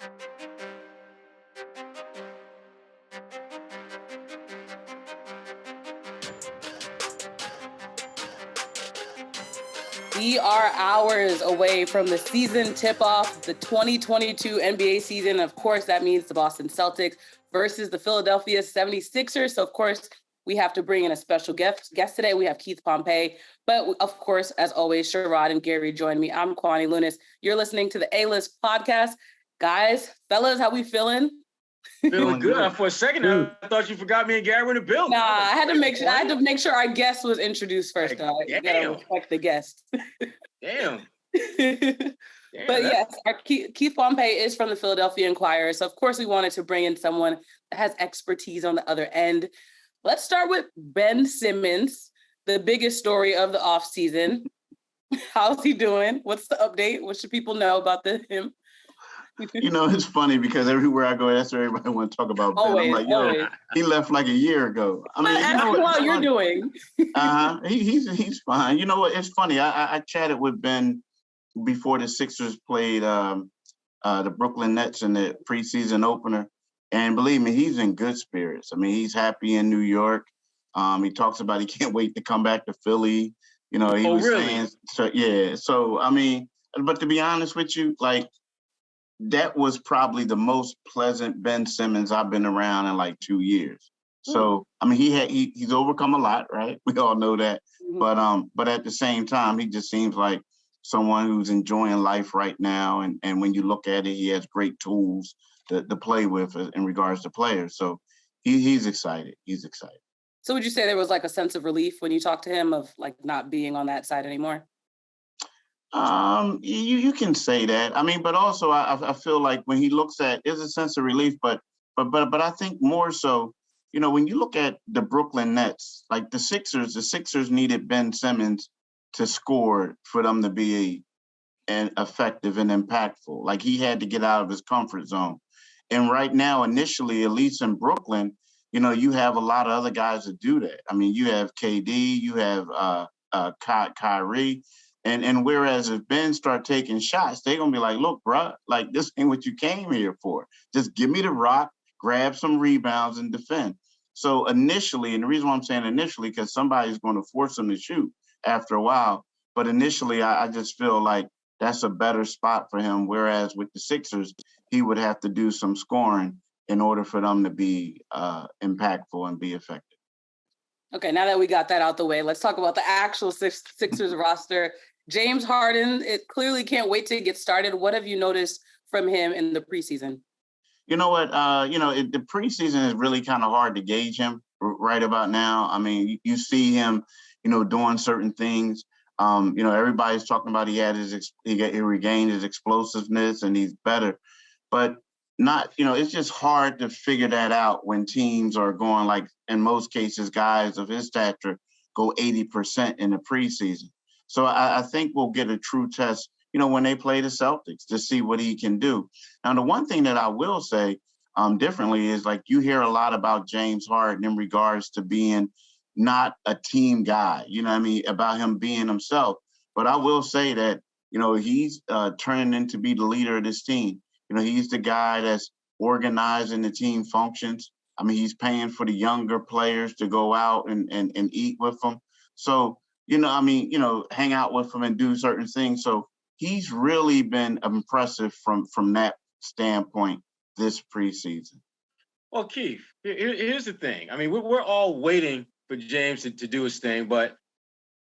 We are hours away from the season tip-off, the 2022 NBA season. Of course, that means the Boston Celtics versus the Philadelphia 76ers. So, of course, we have to bring in a special guest today. We have Kieth Pompey. But, of course, as always, Sherrod and Gary join me. I'm Kwani Lunis. You're listening to the A-List podcast. Guys, fellas, how we feeling? Feeling good. For a second, I thought you forgot me and Gary were in the building. Nah, I had to make sure our guest was introduced first. You gotta respect the guest. Damn. But yes, our Kieth Pompey is from the Philadelphia Inquirer, so of course we wanted to bring in someone that has expertise on the other end. Let's start with Ben Simmons, the biggest story of the offseason. How's he doing? What's the update? What should people know about him? You know, it's funny because everywhere I go, that's where everybody want to talk about Ben. I'm like, yo, he left like a year ago. I mean, you know what you're doing. He's fine. You know what? It's funny. I chatted with Ben before the Sixers played the Brooklyn Nets in the preseason opener, and believe me, he's in good spirits. I mean, he's happy in New York. He talks about he can't wait to come back to Philly. You know, he was saying, so yeah. So I mean, but to be honest with you, like, that was probably the most pleasant Ben Simmons I've been around in like 2 years. So, I mean, he's overcome a lot, right? We all know that. Mm-hmm. But at the same time, he just seems like someone who's enjoying life right now. And when you look at it, he has great tools to play with in regards to players. So he's excited. He's excited. So would you say there was like a sense of relief when you talked to him of like not being on that side anymore? You can say that. I mean, but also I feel like when he looks at, there's a sense of relief, but I think more so, you know, when you look at the Brooklyn Nets, like the Sixers needed Ben Simmons to score for them to be effective and impactful. Like, he had to get out of his comfort zone. And right now, initially, at least in Brooklyn, you know, you have a lot of other guys that do that. I mean, you have KD, you have Kyrie. And whereas if Ben start taking shots, they're going to be like, look, bro, like, this ain't what you came here for. Just give me the rock, grab some rebounds, and defend. So initially, and the reason why I'm saying initially, because somebody's going to force him to shoot after a while. But initially, I just feel like that's a better spot for him. Whereas with the Sixers, he would have to do some scoring in order for them to be impactful and be effective. Okay, now that we got that out the way, let's talk about the actual Sixers roster. James Harden, it clearly can't wait to get started. What have you noticed from him in the preseason? You know what? The preseason is really kind of hard to gauge him right about now. I mean, you see him, you know, doing certain things. You know, everybody's talking about he regained his explosiveness and he's better, but not, you know, it's just hard to figure that out when teams are going, like, in most cases, guys of his stature go 80% in the preseason. So I think we'll get a true test, you know, when they play the Celtics to see what he can do. Now, the one thing that I will say differently is, like, you hear a lot about James Harden in regards to being not a team guy, you know what I mean, about him being himself. But I will say that, you know, he's turning into be the leader of this team. You know, he's the guy that's organizing the team functions. I mean, he's paying for the younger players to go out and eat with them. So, you know, I mean, you know, hang out with them and do certain things. So he's really been impressive from that standpoint this preseason. Well, Keith, here's the thing. I mean, we're all waiting for James to do his thing, but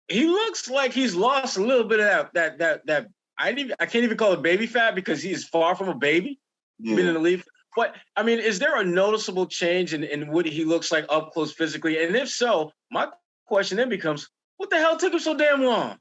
he looks like he's lost a little bit of that I can't even call it baby fat, because he is far from a baby, being in the league. But, I mean, is there a noticeable change in what he looks like up close physically? And if so, my question then becomes, what the hell took him so damn long?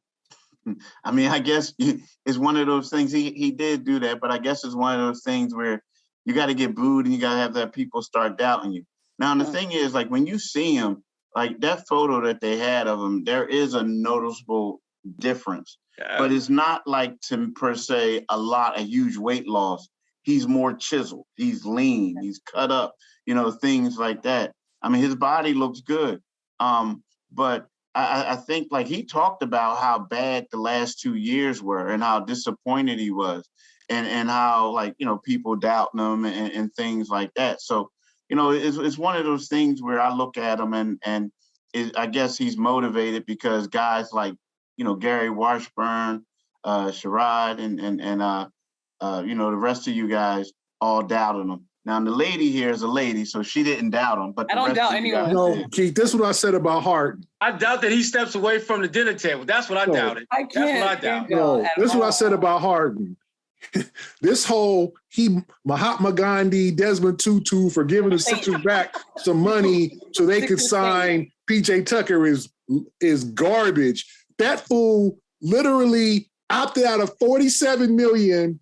I mean, I guess it's one of those things. He did do that, but I guess it's one of those things where you got to get booed and you got to have that people start doubting you. Now, the thing is, like, when you see him, like that photo that they had of him, there is a noticeable difference. Yeah. But it's not like, per se, a huge weight loss. He's more chiseled. He's lean. He's cut up, you know, things like that. I mean, his body looks good. But I think, like, he talked about how bad the last 2 years were and how disappointed he was. and how, like, people doubt them and things like that. So, it's one of those things where I look at him and I guess he's motivated because guys like, Gary Washburn, Sherrod, and the rest of you guys all doubted him. Now, the lady here is a lady, so she didn't doubt him. But I don't doubt anyone. No, Keith, this is what I said about Harden. I doubt that he steps away from the dinner table. That's what I doubted. I can't. That's what I doubt. No, this is what I said about Harden. This whole Mahatma Gandhi, Desmond Tutu for giving the Sixers back some money so they could sign PJ Tucker is garbage. That fool literally opted out of $47 million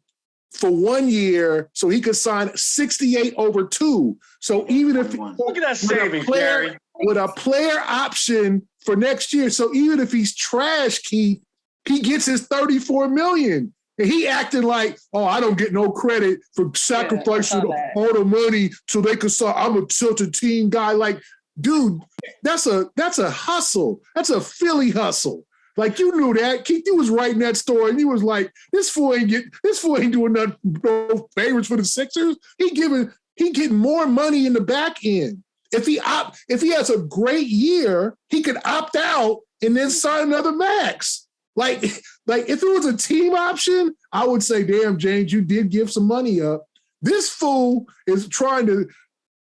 for 1 year so he could sign 68 over 2. So even if look at that savings, Gary, with a player option for next year, so even if he's trash, Keith, he gets his $34 million. And he acted like, oh, I don't get no credit for sacrificing all the money so they could say I'm a tilted team guy. Like, dude, that's a hustle. That's a Philly hustle. Like, you knew that. Keith, you was writing that story, and he was like, this fool ain't doing no favors for the Sixers. He getting more money in the back end. If he has a great year, he could opt out and then sign another max. Like if it was a team option, I would say, damn, James, you did give some money up. This fool is trying to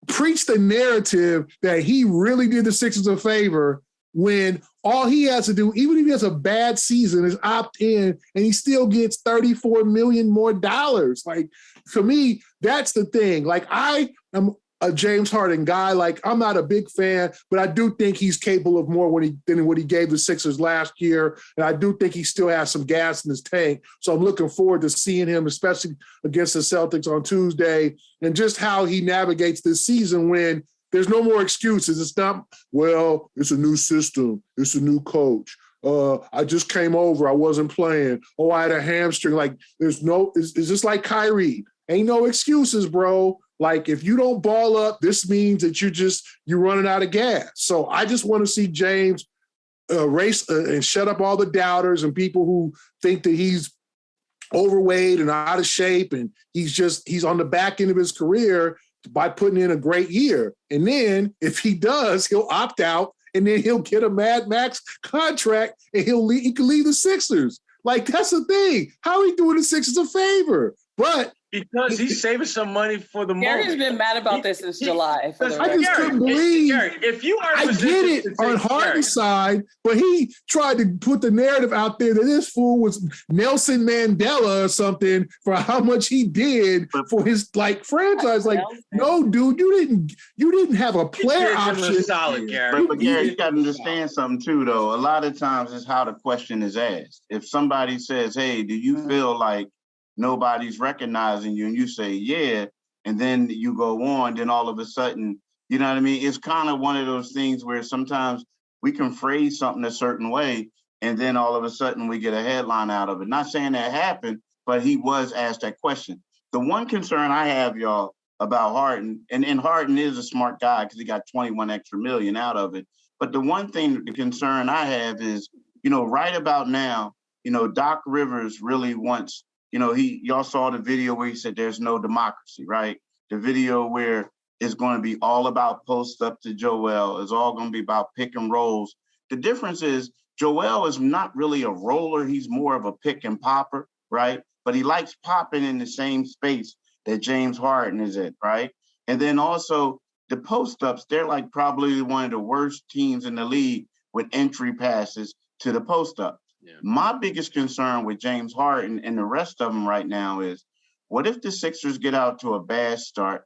preach the narrative that he really did the Sixers a favor when all he has to do, even if he has a bad season, is opt in and he still gets $34 million more dollars. Like, for me, that's the thing. Like, I am a James Harden guy. Like, I'm not a big fan, but I do think he's capable of more than what he gave the Sixers last year. And I do think he still has some gas in his tank. So I'm looking forward to seeing him, especially against the Celtics on Tuesday, and just how he navigates this season when there's no more excuses. It's not, well, it's a new system. It's a new coach. I just came over. I wasn't playing. Oh, I had a hamstring. Like, it's just like Kyrie. Ain't no excuses, bro. Like, if you don't ball up, this means that you're running out of gas. So I just want to see James race and shut up all the doubters and people who think that he's overweight and out of shape and he's on the back end of his career by putting in a great year. And then if he does, he'll opt out and then he'll get a Mad Max contract and he can leave the Sixers. Like, that's the thing. How are he doing the Sixers a favor? But because he's saving some money for the moment. Gary's been mad about this since July. I just couldn't believe. If you are, I get it on Harden's side, but he tried to put the narrative out there that this fool was Nelson Mandela or something for how much he did for his franchise. Like, no, dude, you didn't have a player option. Solid, Gary. But Gary, you got to understand something too, though. A lot of times it's how the question is asked. If somebody says, "Hey, do you feel like nobody's recognizing you," and you say, yeah, and then you go on, then all of a sudden, you know what I mean? It's kind of one of those things where sometimes we can phrase something a certain way, and then all of a sudden we get a headline out of it. Not saying that happened, but he was asked that question. The one concern I have, y'all, about Harden, and Harden is a smart guy because he got 21 extra million out of it. But the one thing, the concern I have is, right about now, Doc Rivers really wants, y'all saw the video where he said there's no democracy, right? The video where it's going to be all about post up to Joel. It's all going to be about pick and rolls. The difference is Joel is not really a roller. He's more of a pick and popper, right? But he likes popping in the same space that James Harden is at, right? And then also the post ups, they're like probably one of the worst teams in the league with entry passes to the post up. Yeah. My biggest concern with James Harden and the rest of them right now is, what if the Sixers get out to a bad start?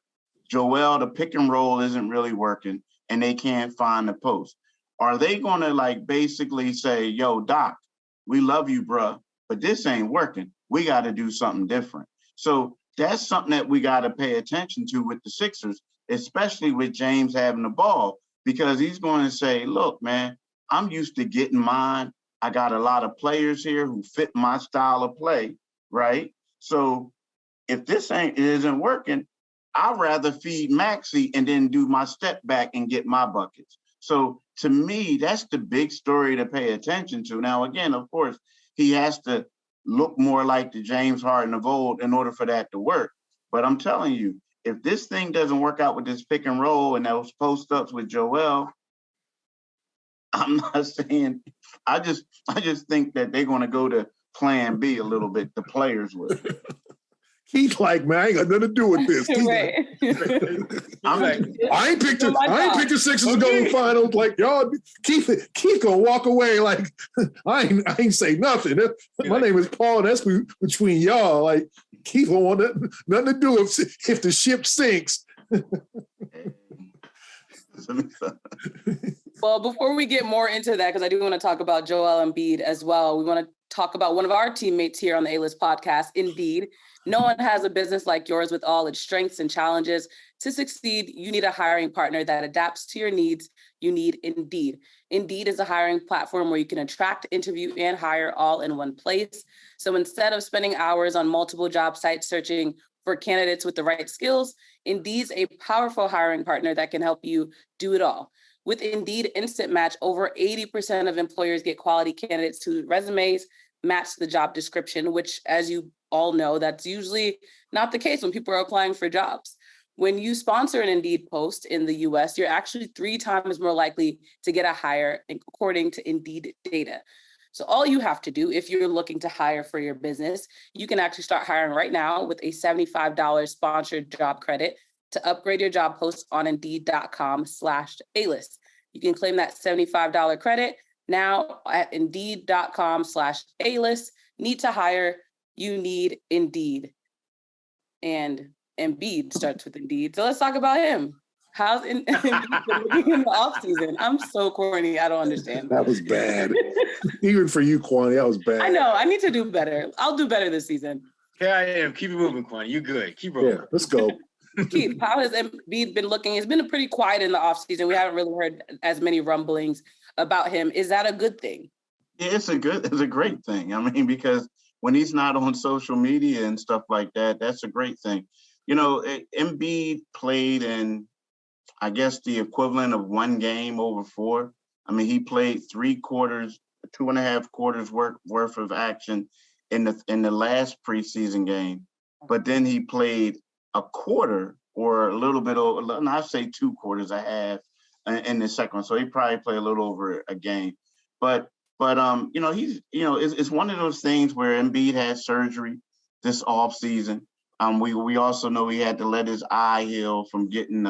Joel, the pick and roll isn't really working, and they can't find the post. Are they going to basically say, yo, Doc, we love you, bruh, but this ain't working. We got to do something different. So that's something that we got to pay attention to with the Sixers, especially with James having the ball, because he's going to say, look, man, I'm used to getting mine. I got a lot of players here who fit my style of play, right? So if this isn't working, I'd rather feed Maxey and then do my step back and get my buckets. So to me, that's the big story to pay attention to. Now, again, of course, he has to look more like the James Harden of old in order for that to work. But I'm telling you, if this thing doesn't work out with this pick and roll and those post-ups with Joel, I'm not saying, I just think that they're going to go to plan B a little bit, the players will. Keith like, man, I ain't got nothing to do with this. Right. I ain't picked the Sixers to go to the finals. Like, y'all, Keith gonna walk away like, I ain't say nothing. My name is Paul, and that's between y'all. Like, Keith don't want nothing to do if the ship sinks. Well, before we get more into that, because I do want to talk about Joel Embiid as well, we want to talk about one of our teammates here on the A-List podcast, Indeed. No one has a business like yours with all its strengths and challenges. To succeed, you need a hiring partner that adapts to your needs. You need Indeed. Indeed is a hiring platform where you can attract, interview, and hire all in one place. So instead of spending hours on multiple job sites searching for candidates with the right skills, Indeed's a powerful hiring partner that can help you do it all. With Indeed Instant Match, over 80% of employers get quality candidates whose resumes match the job description, which, as you all know, that's usually not the case when people are applying for jobs. When you sponsor an Indeed post in the US, you're actually 3 times more likely to get a hire, according to Indeed data. So all you have to do, if you're looking to hire for your business, you can actually start hiring right now with a $75 sponsored job credit to upgrade your job post on Indeed.com/A-List. You can claim that $75 credit now at Indeed.com/A-List. Need to hire, you need Indeed. And Embiid starts with Indeed. So let's talk about him. How's Embiid been looking in the offseason? I'm so corny. I don't understand. That was bad. Even for you, Kwani, that was bad. I know. I need to do better. I'll do better this season. Yeah, I am. Keep it moving, Kwani. You good. Keep rolling. Yeah, let's go. Keith, how has Embiid been looking? It's been pretty quiet in the offseason. We haven't really heard as many rumblings about him. Is that a good thing? Yeah, it's a great thing. I mean, because when he's not on social media and stuff like that, that's a great thing. You know, Embiid played in, I guess, the equivalent of 1 game over 4. I mean, he played 3 quarters, 2.5 quarters worth of action in the last preseason game. But then he played a quarter or a little bit over, and I say 2 quarters, a half in the second one. So he probably played a little over a game. But you know, he's, you know, it's one of those things where Embiid had surgery this offseason. We also know he had to let his eye heal from getting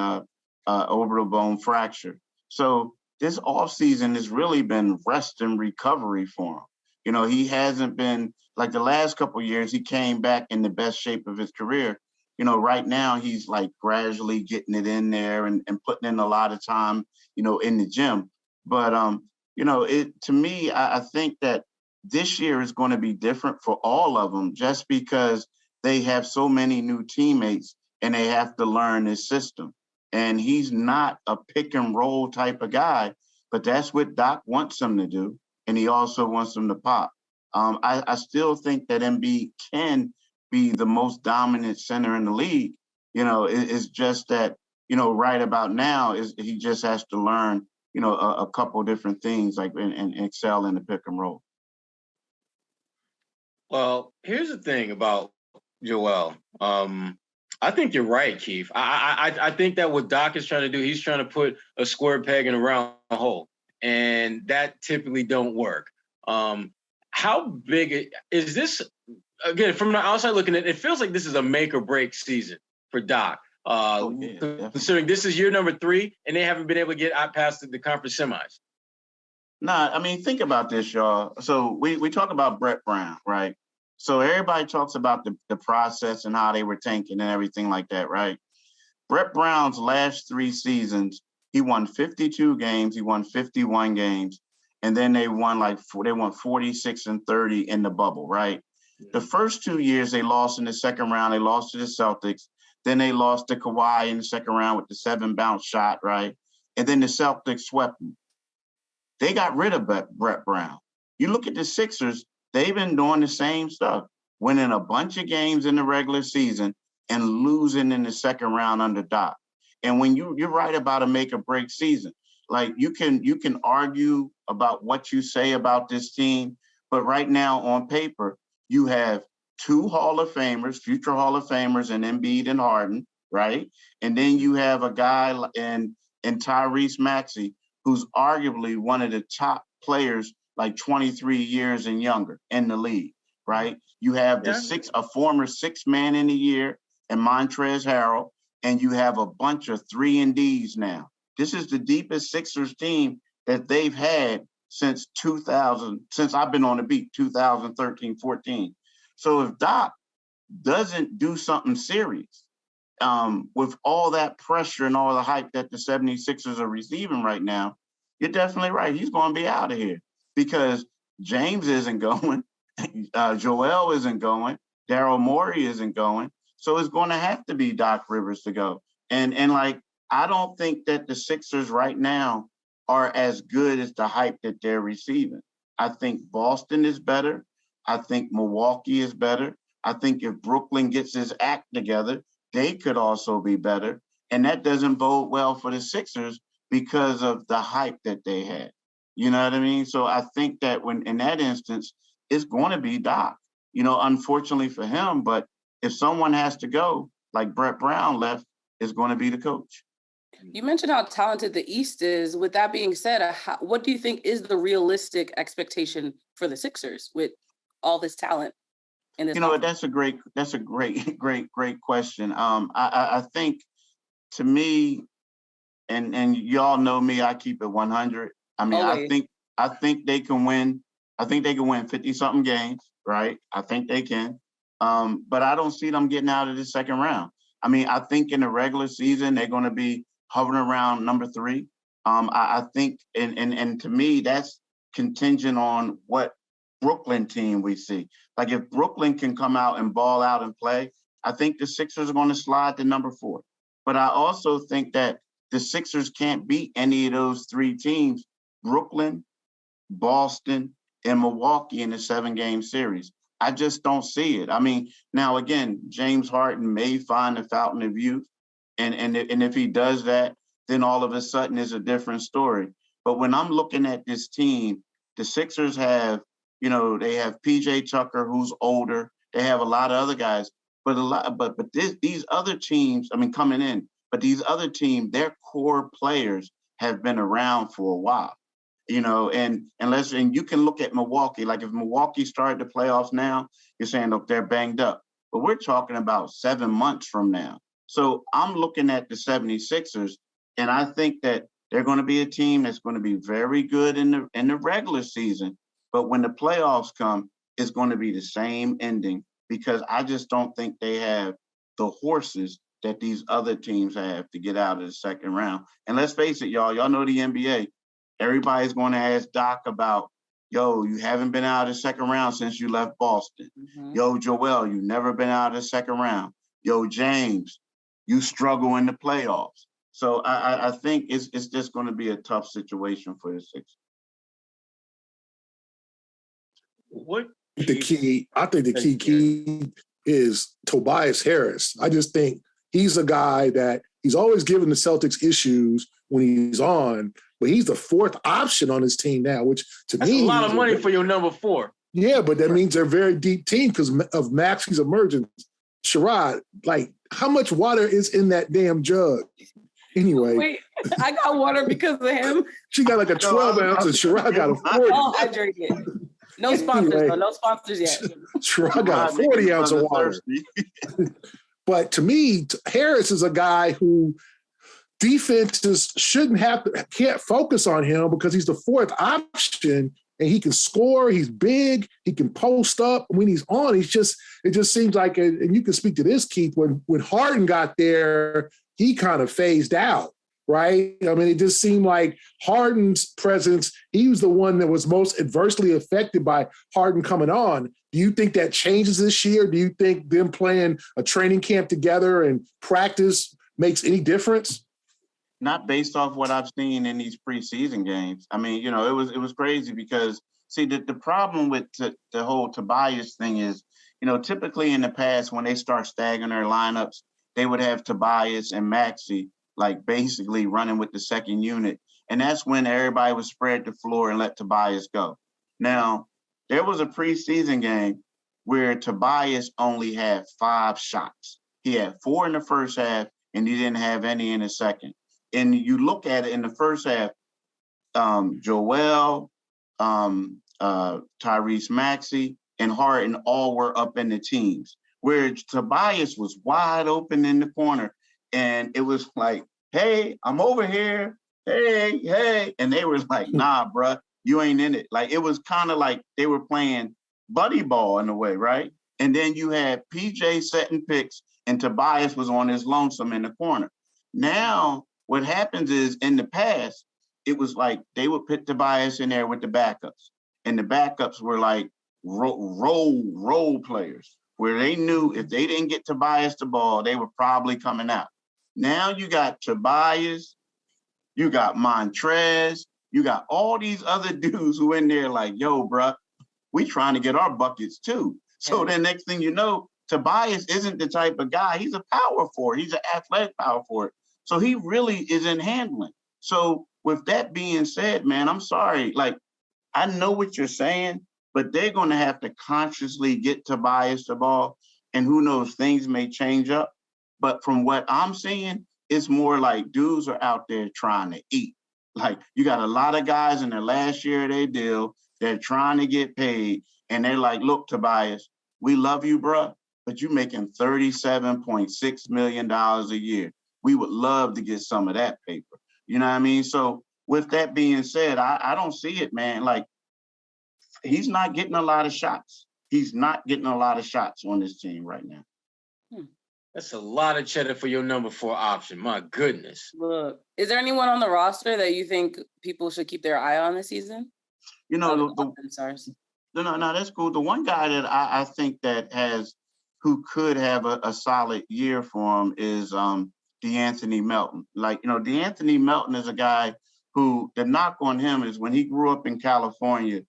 orbital bone fracture. So this offseason has really been rest and recovery for him. You know, he hasn't been, like the last couple of years, he came back in the best shape of his career. You know, right now he's like gradually getting it in there and putting in a lot of time, you know, in the gym. But, you know, to me, I think that this year is going to be different for all of them just because they have so many new teammates and they have to learn this system. And he's not a pick and roll type of guy, but that's what Doc wants him to do. And he also wants him to pop. I still think that Embiid can be the most dominant center in the league. You know, it's just that, you know, right about now he just has to learn, you know, a couple different things like and excel in the pick and roll. Well, here's the thing about Joel. I think you're right, Keith. I think that what Doc is trying to do, he's trying to put a square peg in a round hole, and that typically don't work. How big is this? Again, from the outside looking at it, it feels like this is a make or break season for Doc. Considering this is year number 3, and they haven't been able to get out past the conference semis. Nah, I mean, think about this, y'all. So we talk about Brett Brown, right? So everybody talks about the process and how they were tanking and everything like that, right? Brett Brown's last 3 seasons, he won 52 games, he won 51 games, and then they won 46 and 30 in the bubble, right? The first 2 years they lost in the second round, they lost to the Celtics. Then they lost to Kawhi in the second round with the 7 bounce shot, right? And then the Celtics swept them. They got rid of Brett Brown. You look at the Sixers, they've been doing the same stuff, winning a bunch of games in the regular season and losing in the second round under Doc. And when you're right about a make or break season, like you can argue about what you say about this team, but right now on paper, You have two Hall of Famers, future Hall of Famers, in Embiid and Harden, right? And then you have a guy in Tyrese Maxey, who's arguably one of the top players, like 23 years and younger in the league, right? You have a former sixth man in the year in Montrezl Harrell, and you have a bunch of 3-and-Ds now. This is the deepest Sixers team that they've had since I've been on the beat, 2013, 14. So if Doc doesn't do something serious, with all that pressure and all the hype that the 76ers are receiving right now, you're definitely right. He's going to be out of here because James isn't going, Joel isn't going, Daryl Morey isn't going. So it's going to have to be Doc Rivers to go. And I don't think that the Sixers right now are as good as the hype that they're receiving. I think Boston is better. I think Milwaukee is better. I think if Brooklyn gets his act together, they could also be better. And that doesn't bode well for the Sixers because of the hype that they had. You know what I mean? So I think that in that instance, it's going to be Doc, unfortunately for him. But if someone has to go, like Brett Brown left, it's going to be the coach. You mentioned how talented the East is. With that being said, what do you think is the realistic expectation for the Sixers with all this talent? That's a great question. I think, to me, and y'all know me, I keep it 100. I mean, always. I think they can win. I think they can win 50-something games, right? I think they can. But I don't see them getting out of the second round. I mean, I think in the regular season, they're going to be hovering around number 3. I think, and to me, that's contingent on what Brooklyn team we see. Like if Brooklyn can come out and ball out and play, I think the Sixers are going to slide to number 4. But I also think that the Sixers can't beat any of those 3 teams, Brooklyn, Boston, and Milwaukee, in the 7-game series. I just don't see it. I mean, now again, James Harden may find the fountain of youth, and if he does that, then all of a sudden it's a different story. But when I'm looking at this team, the Sixers have, they have PJ Tucker, who's older. They have a lot of other guys, but these other teams, I mean, coming in, but these other teams, their core players have been around for a while. And you can look at Milwaukee, like if Milwaukee started the playoffs now, you're saying, look, they're banged up. But we're talking about 7 months from now. So I'm looking at the 76ers, and I think that they're going to be a team that's going to be very good in the regular season. But when the playoffs come, it's going to be the same ending because I just don't think they have the horses that these other teams have to get out of the second round. And let's face it, y'all know the NBA. Everybody's going to ask Doc about, yo, you haven't been out of the second round since you left Boston. Mm-hmm. Yo, Joel, you never been out of the second round. Yo, James, you struggle in the playoffs. So I think it's just going to be a tough situation for the Sixers. I think the key is Tobias Harris. I just think he's a guy that he's always given the Celtics issues when he's on, but he's the 4th option on his team now, which That's me, a lot of money for your number 4. Yeah, but that means they're a very deep team because of Maxey's emergence. Sherrod, like, how much water is in that damn jug? Anyway. Wait, I got water because of him. She got like a 12 ounce and Sherrod got a 40. Oh, I drink it. No sponsors, anyway, though. No sponsors yet. Sherrod got a 40 ounce of water. But to me, Harris is a guy who defenses can't focus on him because he's the 4th option and he can score. He's big. He can post up. When he's on, it just seems like, and you can speak to this, Keith, when Harden got there, he kind of phased out, right? I mean, it just seemed like Harden's presence, he was the one that was most adversely affected by Harden coming on. Do you think that changes this year? Do you think them playing a training camp together and practice makes any difference? Not based off what I've seen in these preseason games. I mean, it was crazy because, see, the problem with the whole Tobias thing is, typically in the past when they start staggering their lineups, they would have Tobias and Maxey like basically running with the second unit. And that's when everybody would spread the floor and let Tobias go. Now, there was a preseason game where Tobias only had 5 shots. He had 4 in the first half, and he didn't have any in the second. And you look at it in the first half, Joel, Tyrese Maxey, and Harden all were up in the teams, where Tobias was wide open in the corner. And it was like, hey, I'm over here. Hey. And they were like, nah, bruh, you ain't in it. Like, it was kind of like they were playing buddy ball in a way, right? And then you had PJ setting picks, and Tobias was on his lonesome in the corner. Now, what happens is, in the past, it was like they would put Tobias in there with the backups. And the backups were like role players, where they knew if they didn't get Tobias the ball, they were probably coming out. Now you got Tobias, you got Montrez, you got all these other dudes who in there like, yo, bruh, we trying to get our buckets too. So then next thing you know, Tobias isn't the type of guy. He's a power forward. He's an athletic power forward. So he really is in handling. So with that being said, man, I'm sorry. Like, I know what you're saying, but they're going to have to consciously get Tobias the ball. And who knows, things may change up. But from what I'm seeing, it's more like dudes are out there trying to eat. Like, you got a lot of guys in the last year of their deal. They're trying to get paid. And they're like, look, Tobias, we love you, bruh, but you're making $37.6 million a year. We would love to get some of that paper. You know what I mean? So with that being said, I don't see it, man. Like, he's not getting a lot of shots. He's not getting a lot of shots on this team right now. That's a lot of cheddar for your number 4 option. My goodness. Look, is there anyone on the roster that you think people should keep their eye on this season? You know, No, that's cool. The one guy that I think that who could have a solid year for him is DeAnthony Melton. Like, you know, DeAnthony Melton is a guy who, the knock on him is when he grew up in California,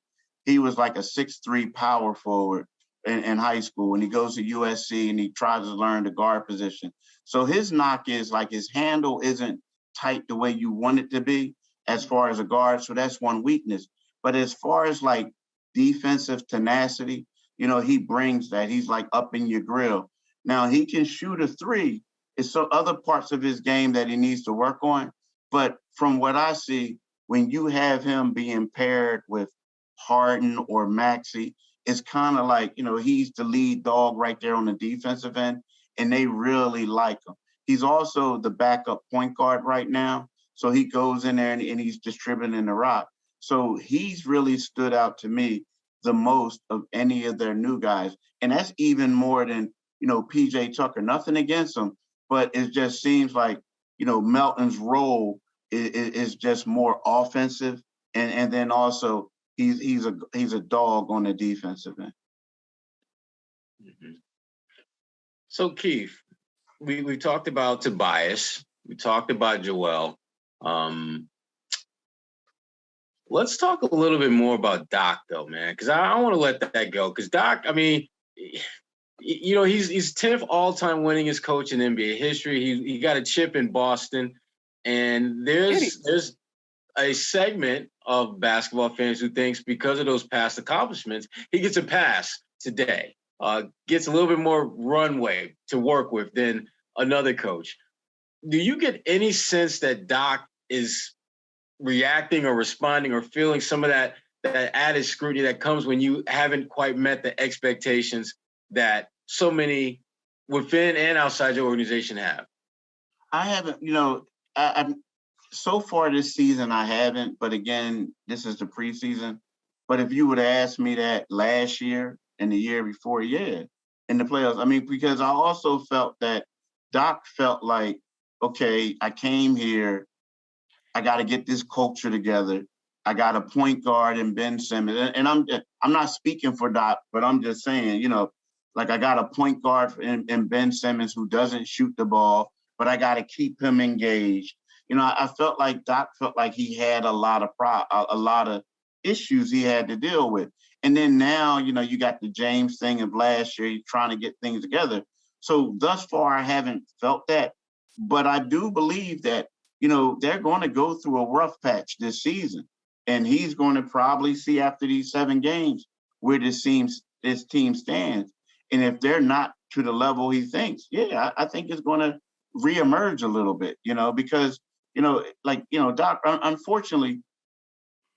he was like a 6'3" power forward in high school. When he goes to USC and he tries to learn the guard position. So his knock is like his handle isn't tight the way you want it to be as far as a guard. So that's one weakness. But as far as like defensive tenacity, you know, he brings that. He's like up in your grill. Now, he can shoot a 3. It's some other parts of his game that he needs to work on. But from what I see, when you have him being paired with Harden or Maxey, it's kind of like, you know, he's the lead dog right there on the defensive end, and they really like him. He's also the backup point guard right now. So he goes in there and he's distributing the rock. So he's really stood out to me the most of any of their new guys. And that's even more than, you know, PJ Tucker. Nothing against him, but it just seems like, you know, Melton's role is just more offensive. And then also he's a dog on the defensive end. Mm-hmm. So Keith, we talked about Tobias. We talked about Joel. Let's talk a little bit more about Doc, though, man, because I don't want to let that go. Because Doc, I mean, you know, he's 10th all-time winningest coach in NBA history. He got a chip in Boston, and there's a segment of basketball fans who thinks because of those past accomplishments, he gets a pass today, gets a little bit more runway to work with than another coach. Do you get any sense that Doc is reacting or responding or feeling some of that added scrutiny that comes when you haven't quite met the expectations that so many within and outside your organization have? I haven't, you know, I'm so far this season, I haven't, but again, this is the preseason. But if you would have asked me that last year and the year before, yeah, in the playoffs, I mean, because I also felt that Doc felt like, okay, I came here, I got to get this culture together. I got a point guard in Ben Simmons. And I'm not speaking for Doc, but I'm just saying, you know, like I got a point guard in Ben Simmons who doesn't shoot the ball, but I got to keep him engaged. You know, I felt like Doc felt like he had a lot of issues he had to deal with. And then now, you know, you got the James thing of last year, you're trying to get things together. So thus far, I haven't felt that. But I do believe that, you know, they're going to go through a rough patch this season. And he's going to probably see after these 7 games where this this team stands. And if they're not to the level he thinks, I think it's going to reemerge a little bit, because, Doc, unfortunately,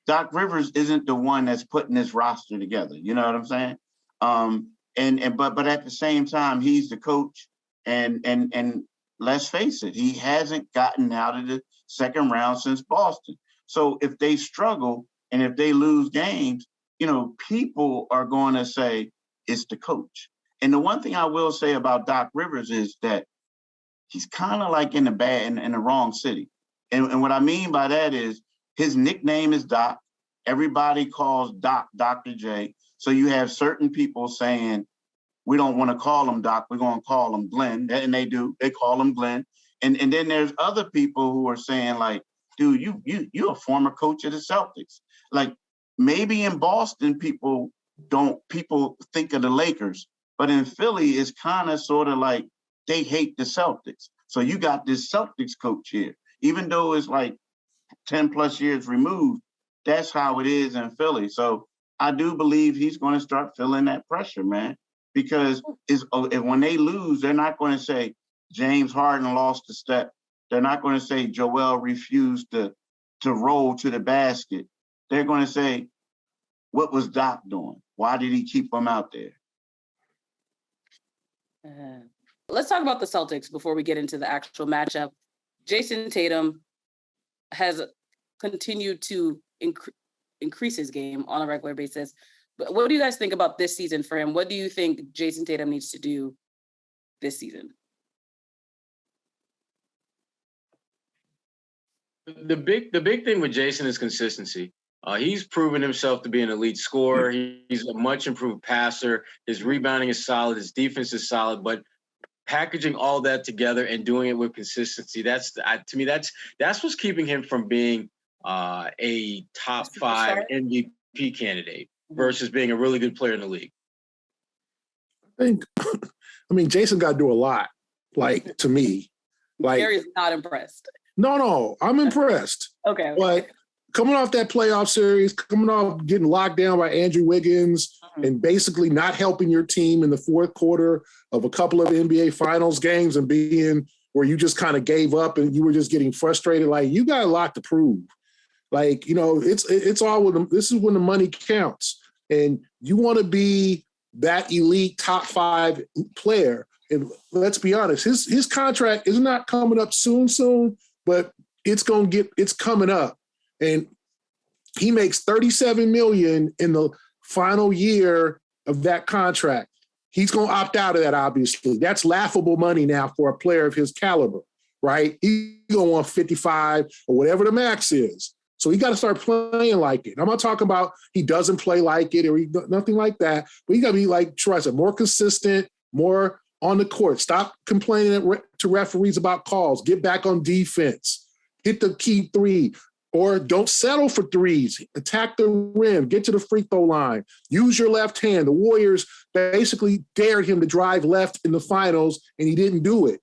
Doc Rivers isn't the one that's putting this roster together. You know what I'm saying? But at the same time, he's the coach, and let's face it, he hasn't gotten out of the second round since Boston. So if they struggle and if they lose games, people are going to say it's the coach. And the one thing I will say about Doc Rivers is that he's kind of like in the wrong city. And what I mean by that is his nickname is Doc. Everybody calls Doc Dr. J. So you have certain people saying, we don't want to call him Doc, we're going to call him Glenn. And they do, they call him Glenn. And then there's other people who are saying like, dude, you're a former coach of the Celtics. Like maybe in Boston, people think of the Lakers, but in Philly, it's kind of sort of like they hate the Celtics. So you got this Celtics coach here, even though it's like 10 plus years removed, that's how it is in Philly. So I do believe he's going to start feeling that pressure, man, because when they lose, they're not going to say James Harden lost a step. They're not going to say Joel refused to roll to the basket. They're going to say, what was Doc doing? Why did he keep him out there? Let's talk about the Celtics before we get into the actual matchup. Jayson Tatum has continued to increase his game on a regular basis. But what do you guys think about this season for him? What do you think Jayson Tatum needs to do this season? The big thing with Jayson is consistency. He's proven himself to be an elite scorer. He's a much improved passer. His rebounding is solid. His defense is solid. But packaging all that together and doing it with consistency, to me, that's what's keeping him from being a top 5 MVP candidate versus being a really good player in the league. Jayson got to do a lot. Like to me, like Gary's not impressed. No, I'm impressed. Okay. But coming off that playoff series, coming off getting locked down by Andrew Wiggins and basically not helping your team in the fourth quarter of a couple of NBA Finals games and being where you just kind of gave up and you were just getting frustrated, like you got a lot to prove. Like, it's all with them. This is when the money counts. And you want to be that elite top 5 player. And let's be honest, his contract is not coming up soon, but it's coming up. And he makes $37 million in the final year of that contract. He's going to opt out of that, obviously. That's laughable money now for a player of his caliber, right? He's going to want 55 or whatever the max is. So he got to start playing like it. I'm not talking about he doesn't play like it or nothing like that, but he got to be, like Troy said, more consistent, more on the court. Stop complaining to referees about calls. Get back on defense. Hit the key 3. Or don't settle for threes. Attack the rim. Get to the free throw line. Use your left hand. The Warriors basically dared him to drive left in the finals, and he didn't do it.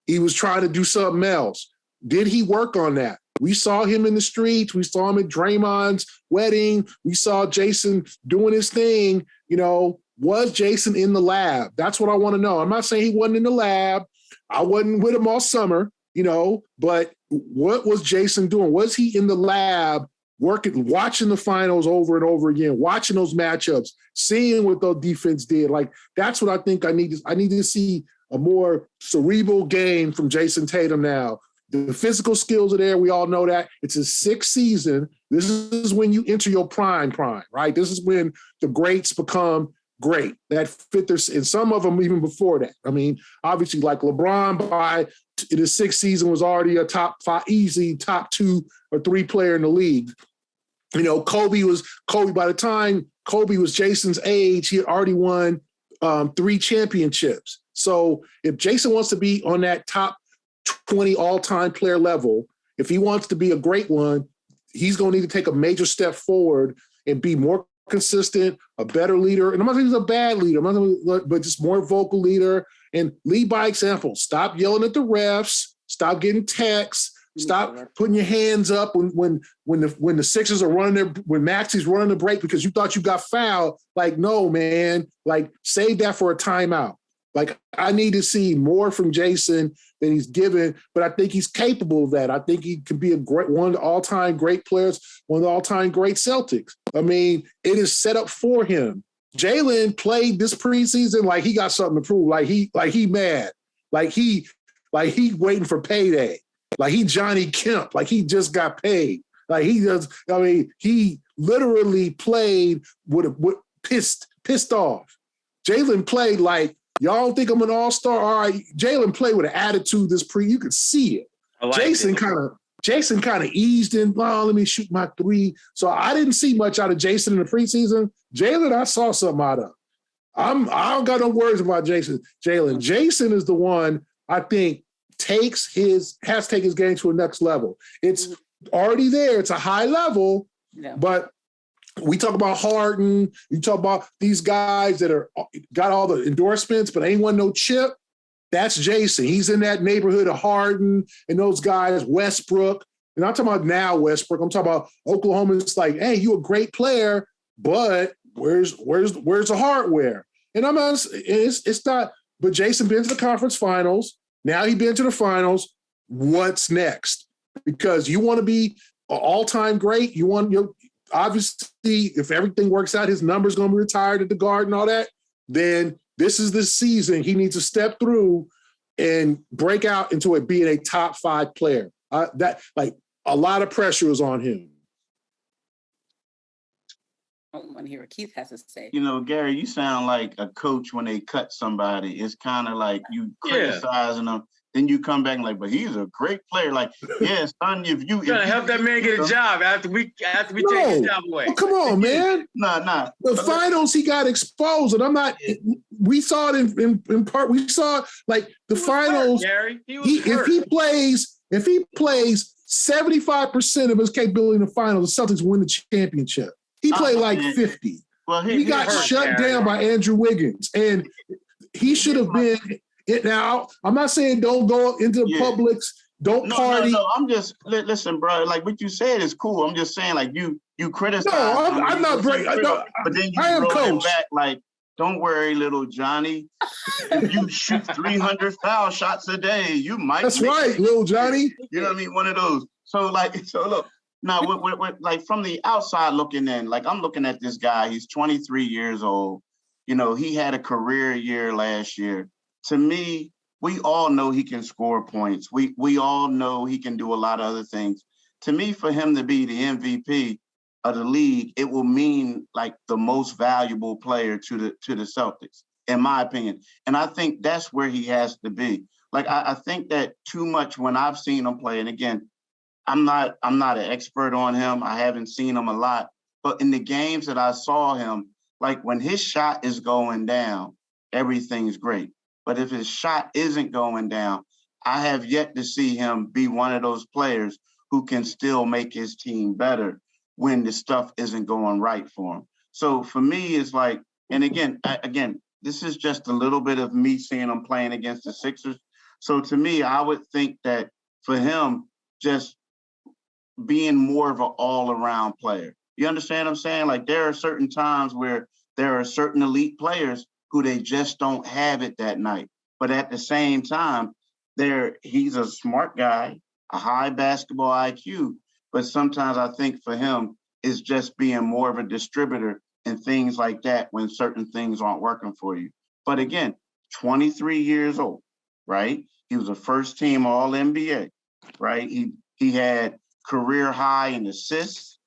He was trying to do something else. Did he work on that? We saw him in the streets. We saw him at Draymond's wedding. We saw Jayson doing his thing. Was Jayson in the lab? That's what I want to know. I'm not saying he wasn't in the lab. I wasn't with him all summer, but what was Jayson doing? Was he in the lab working, watching the finals over and over again, watching those matchups, seeing what the defense did? Like, that's what I think I need to see a more cerebral game from Jayson Tatum now. The physical skills are there. We all know that. It's his 6th season. This is when you enter your prime, right? This is when the greats become great. That fit their, and some of them even before that. Obviously, like LeBron in his 6th season was already a top 5, easy top 2 or 3 player in the league. Kobe by the time Kobe was Jayson's age, he had already won 3 championships. So if Jayson wants to be on that top 20 all-time player level, if he wants to be a great one, he's going to need to take a major step forward and be more consistent, a better leader. And I'm not saying he's a bad leader, but just more vocal leader and lead by example. Stop yelling at the refs. Stop getting texts. Stop putting your hands up when the Sixers are running when Maxi's running the break because you thought you got fouled. Like, no, man. Like, save that for a timeout. Like, I need to see more from Jayson than he's given, but I think he's capable of that. I think he could be one of the all-time great players, one of the all-time great Celtics. I mean, it is set up for him. Jalen played this preseason like he got something to prove. Like he mad. Like he waiting for payday. Like he Johnny Kemp. Like he just got paid. Like he does. I mean, he literally played with pissed off. Jalen played like, y'all don't think I'm an all-star? All right, Jalen played with an attitude you could see it. Jayson kind of eased in, well, let me shoot my three. So I didn't see much out of Jayson in the preseason. Jalen, I saw something out of. I don't got no words about Jayson. Jayson is the one I think has to take his game to a next level. It's already there. It's a high level, but we talk about Harden. You talk about these guys that got all the endorsements, but ain't won no chip. That's Jayson. He's in that neighborhood of Harden and those guys, Westbrook. And I'm talking about now Westbrook. I'm talking about Oklahoma. It's like, hey, you a great player, but where's the hardware? And it's not. But Jayson been to the conference finals. Now he been to the finals. What's next? Because you want to be an all-time great. You want obviously, if everything works out, his number's going to be retired at the Garden, all that. Then this is the season he needs to step through and break out into being a top 5 player. A lot of pressure is on him. I want to hear what Kieth has to say. You know, Gary, you sound like a coach when they cut somebody. It's kind of like you criticizing them, then you come back and like, but he's a great player. Like, yeah, son, if you gotta help that man get a job after we take his job away. Well, come on, man. Nah. The finals, he got exposed, and I'm not. We saw it in part. We saw like the finals. Hurt, Gary. Hurt. If he plays 75% of his capability in the finals, the Celtics win the championship. He played like 50. Well, he got shut down by Andrew Wiggins, and he should have been. Now, I'm not saying don't go into the Publix, don't party. No. I'm just listen, bro. Like what you said is cool. I'm just saying, like you criticize. No, I'm not breaking. But then you roll it back, like, don't worry, little Johnny. If you shoot 300 foul shots a day, you might. That's right, little Johnny. You know what I mean? One of those. So look. Now, we're like from the outside looking in, like I'm looking at this guy. He's 23 years old. You know, he had a career year last year. To me, we all know he can score points. We all know he can do a lot of other things. To me, for him to be the MVP of the league, it will mean like the most valuable player to the Celtics, in my opinion. And I think that's where he has to be. Like I think that too much when I've seen him play, and again, I'm not an expert on him. I haven't seen him a lot, but in the games that I saw him, like when his shot is going down, everything's great. But if his shot isn't going down, I have yet to see him be one of those players who can still make his team better when the stuff isn't going right for him. So for me, it's like, and again, this is just a little bit of me seeing him playing against the Sixers. So to me, I would think that for him, just being more of an all-around player. You understand what I'm saying? Like there are certain times where there are certain elite players who they just don't have it that night. But at the same time, he's a smart guy, a high basketball IQ. But sometimes I think for him, it's just being more of a distributor and things like that when certain things aren't working for you. But again, 23 years old, right? He was a first-team All-NBA, right? He had career high in assists,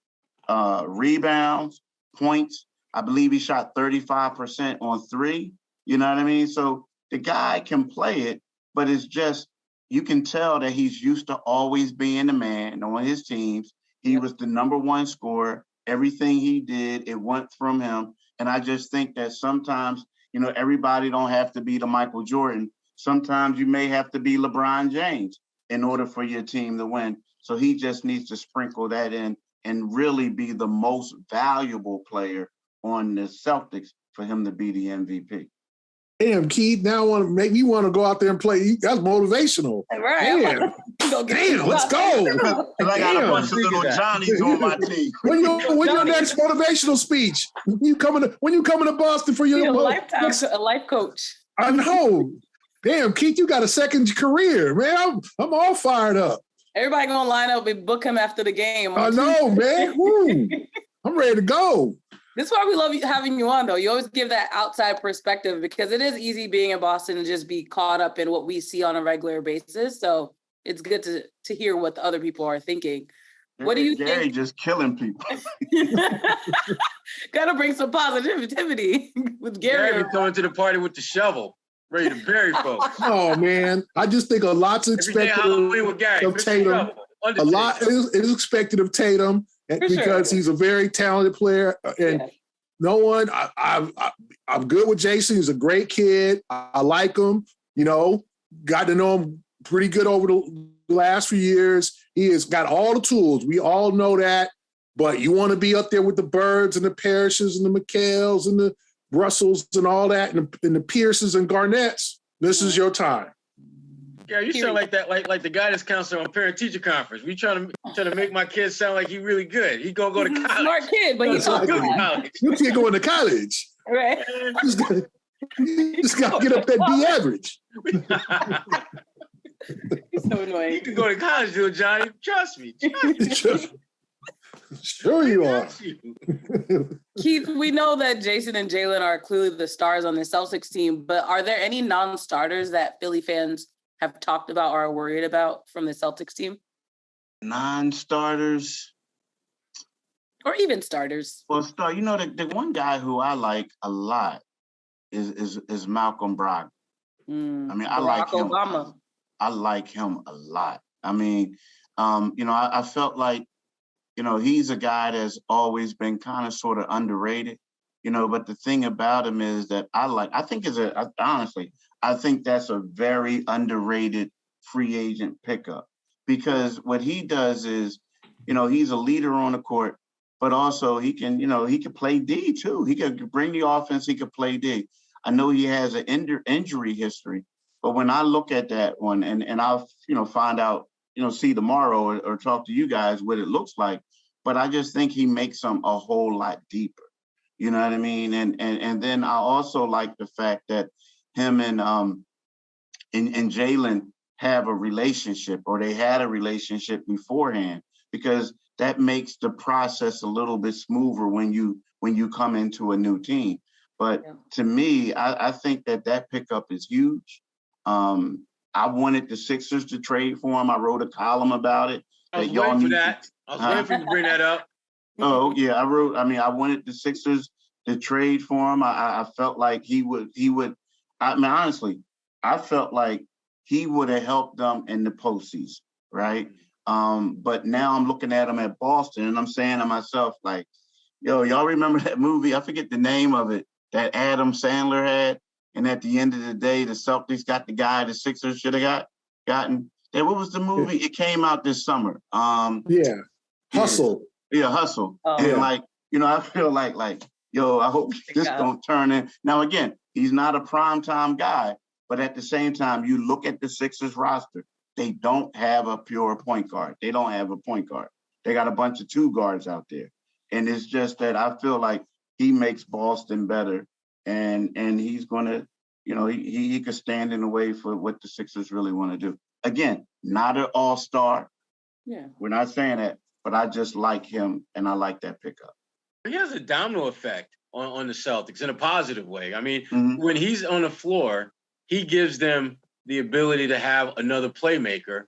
rebounds, points. I believe he shot 35% on 3. You know what I mean? So the guy can play it, but it's just, you can tell that he's used to always being the man on his teams. He was the number 1 scorer. Everything he did, it went from him. And I just think that sometimes, you know, everybody don't have to be the Michael Jordan. Sometimes you may have to be LeBron James in order for your team to win. So he just needs to sprinkle that in and really be the most valuable player on the Celtics for him to be the MVP. Damn, Keith, now want to make me want to go out there and play. That's motivational. Right. Damn, let's go. Because I got a bunch of little Johnnies on my team. When your next motivational speech? When you coming to Boston for your a life coach? I know. Damn, Keith, you got a second career, man. I'm all fired up. Everybody gonna line up and book him after the game. I know, man. Woo. I'm ready to go. This is why we love having you on, though. You always give that outside perspective because it is easy being in Boston and just be caught up in what we see on a regular basis. So it's good to hear what the other people are thinking. What do you think? Gary just killing people. Gotta bring some positivity with Gary. Gary coming to the party with the shovel, ready to bury folks. Oh man, I just think a lot's expected of Tatum. A lot is expected of Tatum because he's a very talented player, and no one. I'm good with Jayson. He's a great kid. I like him. You know, got to know him pretty good over the last few years. He has got all the tools. We all know that. But you want to be up there with the Birds and the Parishes and the McHales and the Russells and all that, and the Pierces and Garnetts. This is your time. Yeah, you sound like that, like the guidance counselor on parent-teacher conference. We trying to make my kid sound like he really good. He gonna go to college. Smart kid, but he's not good at college. You can't go into college. Right. Just got to get up that B average. He's so annoying. You can go to college, little Johnny. Trust me. Sure you are. Keith, we know that Jayson and Jalen are clearly the stars on the Celtics team, but are there any non-starters that Philly fans have talked about or are worried about from the Celtics team? Non-starters? Or even starters. Well, the one guy who I like a lot is Malcolm Brogdon. I mean, I like him. Obama. I like him a lot. I mean, I felt like, he's a guy that's always been kind of sort of underrated, but the thing about him is that I think that's a very underrated free agent pickup, because what he does is, he's a leader on the court, but also he can play D too. He can bring the offense, he can play D. I know he has an injury history, but when I look at that one and I'll, find out, see tomorrow or talk to you guys what it looks like, but I just think he makes them a whole lot deeper. You know what I mean? And then I also like the fact that him and Jalen have a relationship, or they had a relationship beforehand, because that makes the process a little bit smoother when you come into a new team. But to me, I think that pickup is huge. I wanted the Sixers to trade for him. I wrote a column about it. I was waiting for that. I was waiting for you to bring that up. Oh, yeah, I wanted the Sixers to trade for him. I felt like he would, honestly, I felt like he would have helped them in the postseason, right? But now I'm looking at him at Boston, and I'm saying to myself, like, yo, y'all remember that movie? I forget the name of it, that Adam Sandler had. And at the end of the day, the Celtics got the guy the Sixers should have gotten. Hey, what was the movie? It came out this summer. Hustle. Yeah, Hustle. Oh, and I feel like, yo, I hope this don't turn in. Now, again, he's not a primetime guy, but at the same time, you look at the Sixers roster, they don't have a pure point guard. They don't have a point guard. They got a bunch of two guards out there. And it's just that I feel like he makes Boston better. And he's going to, he could stand in the way for what the Sixers really want to do. Again, not an all-star. Yeah. We're not saying that, but I just like him, and I like that pickup. He has a domino effect on the Celtics in a positive way. I mean, when he's on the floor, he gives them the ability to have another playmaker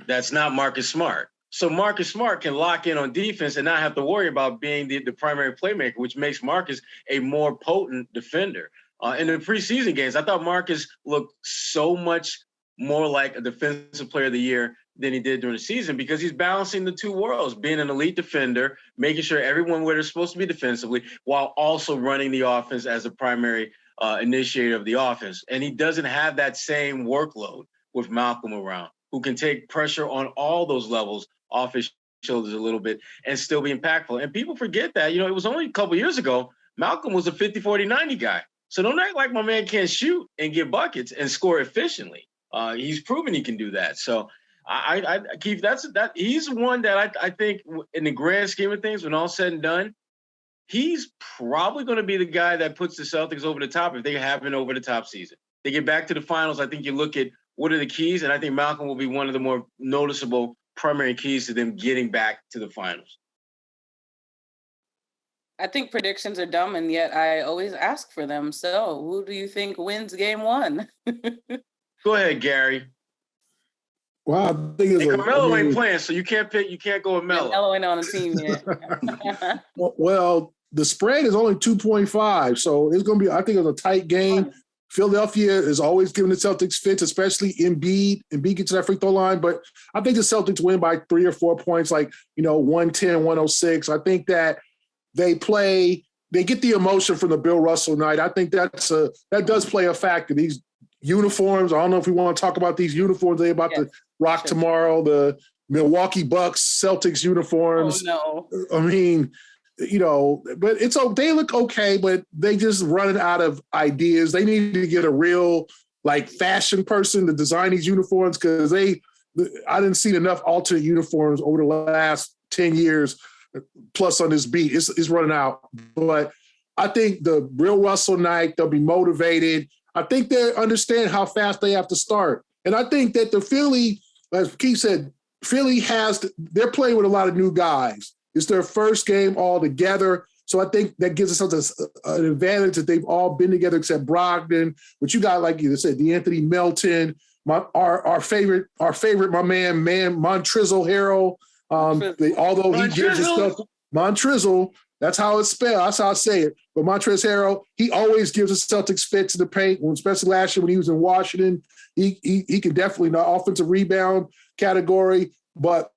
that's not Marcus Smart. So Marcus Smart can lock in on defense and not have to worry about being the primary playmaker, which makes Marcus a more potent defender. In the preseason games, I thought Marcus looked so much more like a defensive player of the year than he did during the season, because he's balancing the two worlds, being an elite defender, making sure everyone where they're supposed to be defensively, while also running the offense as a primary initiator of the offense. And he doesn't have that same workload with Malcolm around, who can take pressure on all those levels off his shoulders a little bit and still be impactful. And people forget that, it was only a couple years ago, Malcolm was a 50-40-90 guy. So don't act like my man can't shoot and get buckets and score efficiently. He's proven he can do that. So I Keith, he's one that I think in the grand scheme of things, when all said and done, he's probably going to be the guy that puts the Celtics over the top if they have an over the top season. They get back to the finals. I think you look at what are the keys, and I think Malcolm will be one of the more noticeable primary keys to them getting back to the finals. I think predictions are dumb, and yet I always ask for them. So who do you think wins game one? Go ahead, Gary. Well, I think Carmelo ain't playing, so you can't go with Melo. Melo ain't on the team yet. Well, the spread is only 2.5, so it's going to be, I think it's a tight game. Philadelphia is always giving the Celtics fits, especially Embiid. Embiid gets to that free throw line, but I think the Celtics win by 3 or 4 points, like, 110, 106. I think that they get the emotion from the Bill Russell night. I think that does play a factor. These uniforms, I don't know if we want to talk about these uniforms they're about to rock tomorrow, the Milwaukee Bucks Celtics uniforms. Oh, no. I mean, but they look okay, but they just running out of ideas. They need to get a real fashion person to design these uniforms, because I didn't see enough alternate uniforms over the last 10 years plus on this beat. It's running out. But I think the Bill Russell night, they'll be motivated. I think they understand how fast they have to start. And I think that the Philly, as Keith said, they're playing with a lot of new guys. It's their first game all together. So I think that gives us an advantage that they've all been together except Brogdon. But you got, like you said, DeAnthony Melton, our favorite, my man Montrezl Harrell. Although he gives himself Montrezl, that's how it's spelled. That's how I say it. But Montrezl Harrell, he always gives the Celtics fit to the paint. Especially last year when he was in Washington, he can definitely in the offensive rebound category. But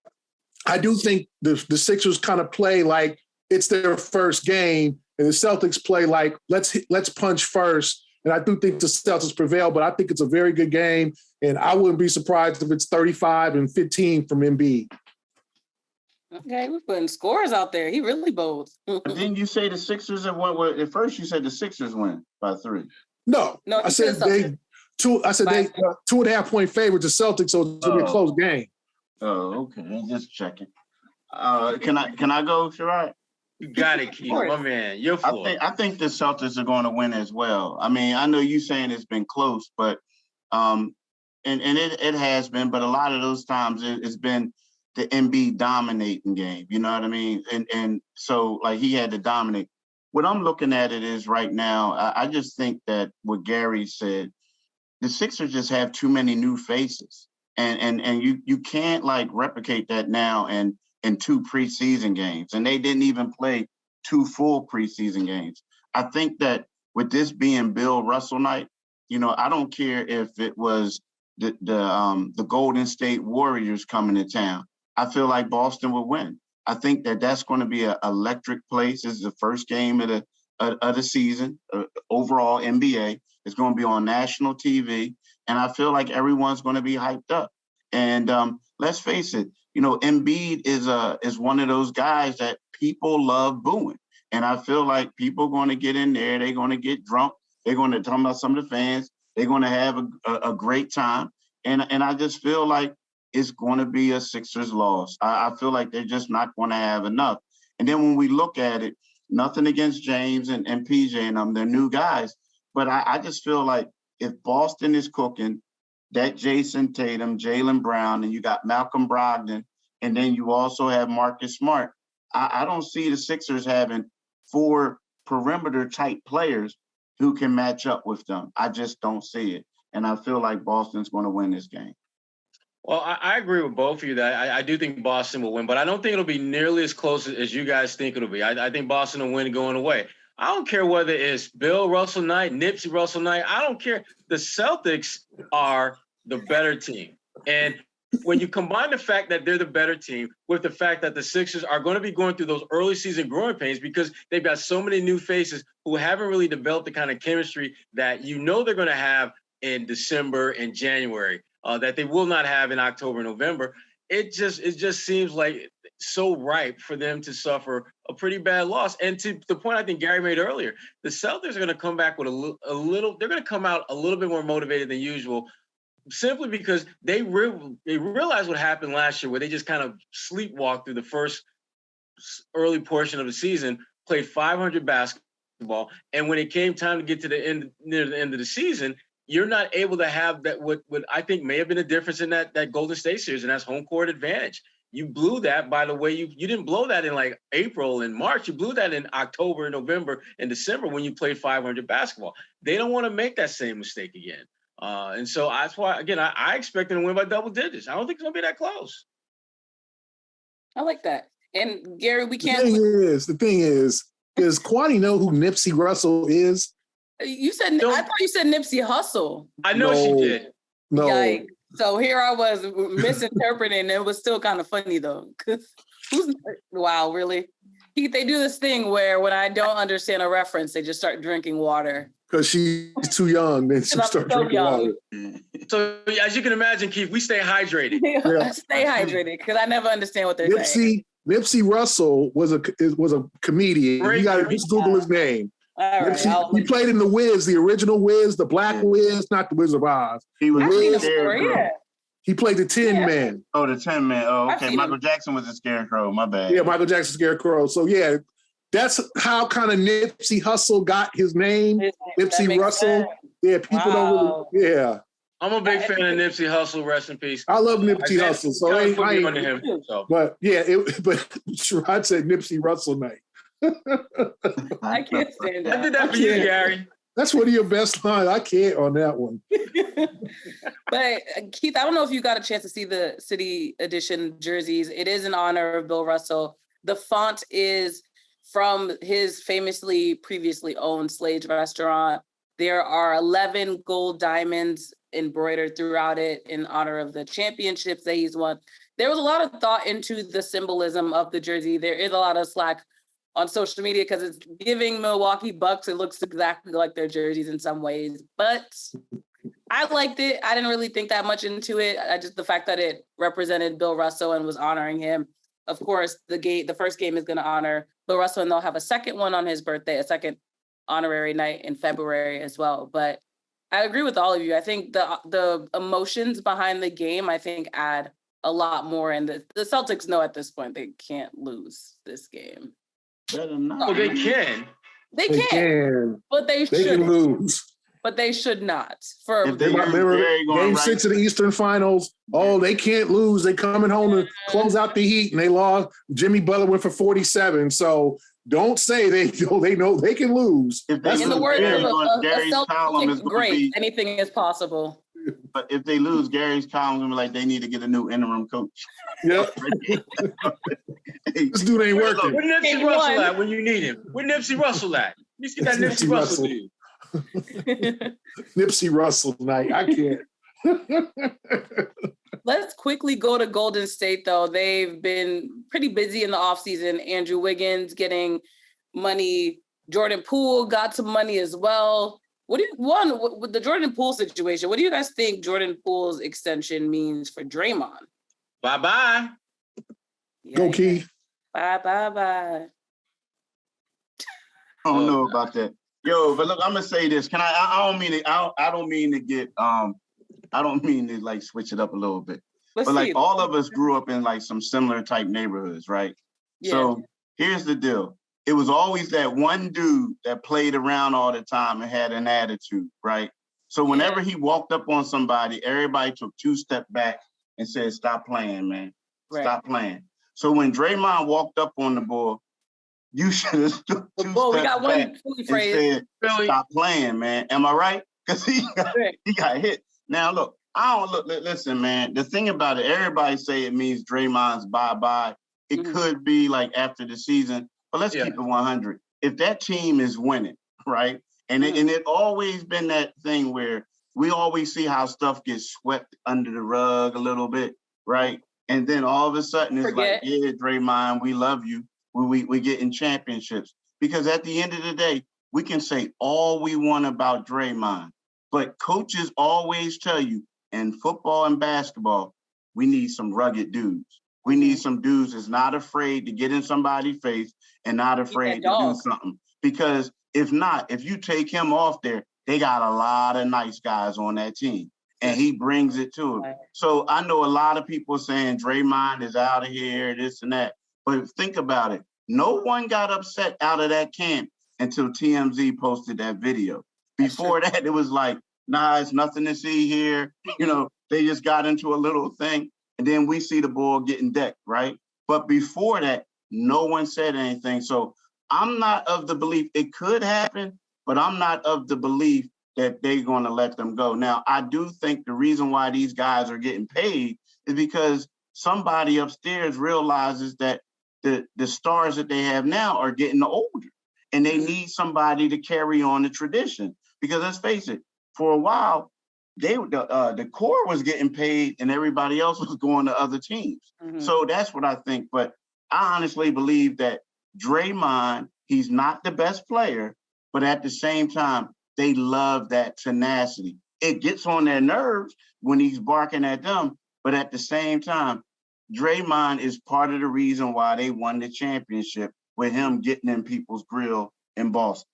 I do think the Sixers kind of play like it's their first game, and the Celtics play like let's punch first. And I do think the Celtics prevail, but I think it's a very good game, and I wouldn't be surprised if it's 35-15 from Embiid. Okay, we're putting scores out there. He really bold. Didn't you say the Sixers have won? Well, at first you said the Sixers win by 3. No, I said they 2.5 point favorites. The Celtics, so it's gonna be a close game. Oh, okay. I'm just checking. Can I go, Sherrod? You got it, Keith. My man, your floor. I think the Celtics are going to win as well. I mean, I know you saying it's been close, but and it has been, but a lot of those times it's been the Embiid dominating game. You know what I mean? And so he had to dominate. What I'm looking at it is right now, I just think that what Gary said, the Sixers just have too many new faces. And you can't replicate that now in 2 preseason games. And they didn't even play 2 full preseason games. I think that with this being Bill Russell night, I don't care if it was the Golden State Warriors coming to town. I feel like Boston would win. I think that that's going to be an electric place. This is the first game of the season, overall NBA. It's going to be on national TV. And I feel like everyone's going to be hyped up. And let's face it, Embiid is one of those guys that people love booing. And I feel like people are going to get in there. They're going to get drunk. They're going to talk about some of the fans. They're going to have a great time. And I just feel like it's going to be a Sixers loss. I feel like they're just not going to have enough. And then when we look at it, nothing against James and PJ and them, they're new guys. But I just feel like if Boston is cooking, that Jayson Tatum, Jaylen Brown, and you got Malcolm Brogdon, and then you also have Marcus Smart, I don't see the Sixers having 4 perimeter-type players who can match up with them. I just don't see it. And I feel like Boston's going to win this game. Well, I agree with both of you that I do think Boston will win, but I don't think it'll be nearly as close as you guys think it'll be. I think Boston will win going away. I don't care whether it's Bill Russell night, Nipsey Russell night. I don't care. The Celtics are the better team. And when you combine the fact that they're the better team with the fact that the Sixers are going to be going through those early season growing pains because they've got so many new faces who haven't really developed the kind of chemistry that they're going to have in December and January, that they will not have in October, November. It just seems like so ripe for them to suffer a pretty bad loss. And to the point I think Gary made earlier, the Celtics are going to come back with a little. They're going to come out a little bit more motivated than usual, simply because they realized what happened last year, where they just kind of sleepwalked through the first early portion of the season, played 500 basketball, and when it came time to get to the end, near the end of the season, you're not able to have that. What I think may have been a difference in that Golden State series, and that's home court advantage. You blew that by the way you didn't blow that in like April and March. You blew that in October, November, and December when you played 500 basketball. They don't want to make that same mistake again. And so that's why, again, I expect them to win by double digits. I don't think it's going to be that close. I like that. And Gary, we can't. The thing is, does Kwani know who Nipsey Russell is? You said, I thought you said Nipsey Hussle. I know she did. No. Yikes. So here I was misinterpreting. It was still kind of funny though. Wow, really? They do this thing where when I don't understand a reference, they just start drinking water. Because she's too young, then she starts drinking water. So as you can imagine, Keith, we stay hydrated. Yeah. Stay hydrated because I never understand what they're saying. Nipsey Russell was a comedian. You got to just Google his name. All right, Nipsey, he played in The Wiz, the original Wiz, the Black Wiz, not the Wizard of Oz. He was He played the Tin Man. Oh, the Tin Man. Oh, okay. Michael Jackson was a Scarecrow. My bad. Yeah, Michael Jackson Scarecrow. So yeah, that's how kind of Nipsey Hussle got his name. Nipsey Russell. Sense. Yeah, people don't really. Yeah. I'm a big fan of Nipsey Hussle. Rest in peace. I love Nipsey Hussle. So I ain't him. So. But yeah, but Sherrod said Nipsey Russell night. I can't stand that. I did that for you, Gary. That's one of your best lines. I can't on that one. But Keith, I don't know if you got a chance to see the City Edition jerseys. It is in honor of Bill Russell. The font is from his previously owned Slade's restaurant. There are 11 gold diamonds embroidered throughout it in honor of the championships that he's won. There was a lot of thought into the symbolism of the jersey. There is a lot of slack on social media because it's giving Milwaukee Bucks. It looks exactly like their jerseys in some ways, but I liked it. I didn't really think that much into it. The fact that it represented Bill Russell and was honoring him. Of course, the first game is going to honor Bill Russell, and they'll have a second one on his birthday, a second honorary night in February as well. But I agree with all of you. I think the emotions behind the game, I think, add a lot more. And the Celtics know at this point they can't lose this game. Oh, they can. They can. But they should. They can lose. But they should not. Remember Game 6 of the Eastern Finals. Oh, they can't lose. They coming home to close out the Heat, and they lost. Jimmy Butler went for 47. So don't say they know they can lose. In the words of a Celtic great, anything is possible. But if they lose, Gary's column will be like, they need to get a new interim coach. Yep. This dude ain't working. Where Nipsey Russell at when you need him? Where Nipsey Russell at? Let's get that Nipsey Russell dude. Nipsey Russell night. I can't. Let's quickly go to Golden State, though. They've been pretty busy in the offseason. Andrew Wiggins getting money. Jordan Poole got some money as well. With the Jordan Poole situation, what do you guys think Jordan Poole's extension means for Draymond? Bye-bye. Yeah, Go, Keith. Bye. I don't know about that. Yo, but look, I'm gonna say this. I don't mean to get I don't mean to like switch it up a little bit. But like all of us grew up in like some similar type neighborhoods, right? Yeah. So here's the deal. It was always that one dude that played around all the time and had an attitude, right? So whenever he walked up on somebody, everybody took 2 steps back and said, "Stop playing, man. Stop playing." So when Draymond walked up on the ball, you should have stood 2 steps back and said, "Stop playing, man." Am I right? Because he got hit. Now look, listen, man. The thing about it, everybody say it means Draymond's bye-bye. It could be like after the season, but let's keep it 100. If that team is winning, right? And it always been that thing where we always see how stuff gets swept under the rug a little bit, right? And then all of a sudden it's like, yeah, Draymond, we love you. We getting championships. Because at the end of the day, we can say all we want about Draymond, but coaches always tell you in football and basketball, we need some rugged dudes. We need some dudes that's not afraid to get in somebody's face and not afraid to do something. Because if not, if you take him off there, they got a lot of nice guys on that team. And he brings it to him. So I know a lot of people saying Draymond is out of here, this and that. But think about it. No one got upset out of that camp until TMZ posted that video. Before that, it was like, nah, it's nothing to see here. You know, they just got into a little thing. And then we see the ball getting decked, right? But before that, no one said anything. So I'm not of the belief it could happen, but I'm not of the belief that they're going to let them go. Now, I do think the reason why these guys are getting paid is because somebody upstairs realizes that the stars that they have now are getting older and they need somebody to carry on the tradition. Because let's face it, for a while, the core was getting paid and everybody else was going to other teams. So that's what I think. But I honestly believe that Draymond, he's not the best player, but at the same time, they love that tenacity. It gets on their nerves when he's barking at them, but at the same time, Draymond is part of the reason why they won the championship with him getting in people's grill in Boston.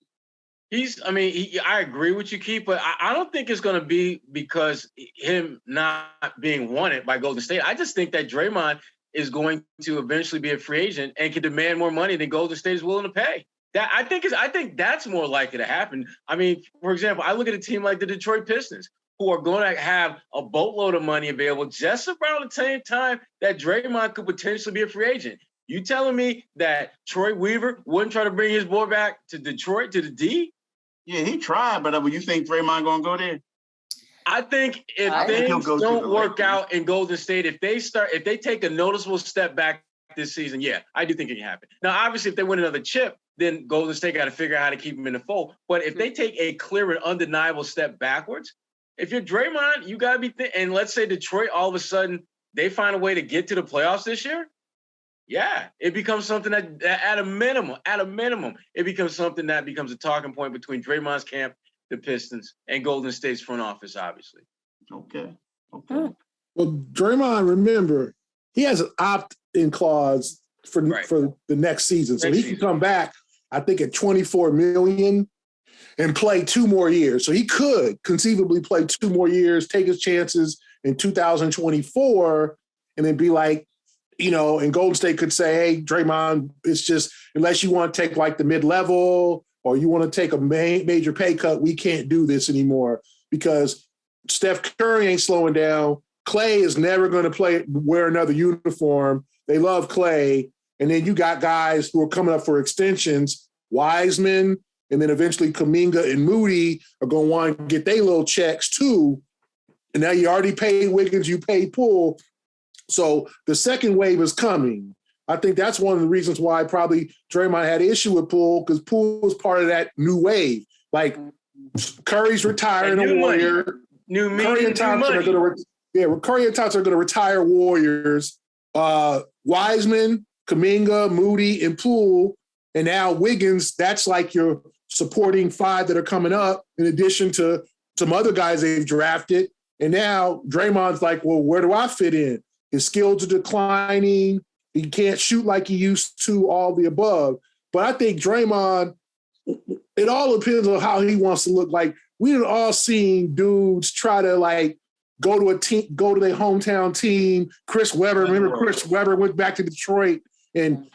I agree with you, Keith, but I don't think it's going to be because him not being wanted by Golden State. I just think that Draymond is going to eventually be a free agent and can demand more money than Golden State is willing to pay. I think that's more likely to happen. I mean, for example, I look at a team like the Detroit Pistons, who are going to have a boatload of money available just around the same time that Draymond could potentially be a free agent. You telling me that Troy Weaver wouldn't try to bring his boy back to Detroit, to the D? Yeah, he tried, but you think Draymond going to go there? I think if things don't work out in Golden State, if they take a noticeable step back this season, yeah, I do think it can happen. Now, obviously, if they win another chip, then Golden State got to figure out how to keep him in the fold. But if they take a clear and undeniable step backwards, if you're Draymond, you got to be and let's say Detroit, all of a sudden, they find a way to get to the playoffs this year, yeah, it becomes something that at a minimum, it becomes something that becomes a talking point between Draymond's camp, the Pistons, and Golden State's front office, obviously. Okay. Well, Draymond, remember, he has an opt-in clause for the next season. So he can come back, I think, at $24 million and play 2 more years. So he could conceivably play 2 more years, take his chances in 2024, and then be like, you know, and Golden State could say, hey, Draymond, it's just, unless you want to take like the mid-level or you want to take a major pay cut, we can't do this anymore because Steph Curry ain't slowing down. Clay is never going to wear another uniform. They love Clay. And then you got guys who are coming up for extensions, Wiseman, and then eventually Kuminga and Moody are going to want to get their little checks too. And now you already paid Wiggins, you paid Poole. So the second wave is coming. I think that's one of the reasons why probably Draymond had an issue with Poole, because Poole was part of that new wave. Like Curry's retiring a Warrior. Curry and Thompson are going to retire Warriors. Wiseman, Kuminga, Moody, and Poole, and now Wiggins. That's like your supporting 5 that are coming up, in addition to some other guys they've drafted. And now Draymond's like, well, where do I fit in? His skills are declining. He can't shoot like he used to, all the above. But I think Draymond, it all depends on how he wants to look. Like, we've all seen dudes try to like go to their hometown team. Chris Webber, remember Chris Webber went back to Detroit, and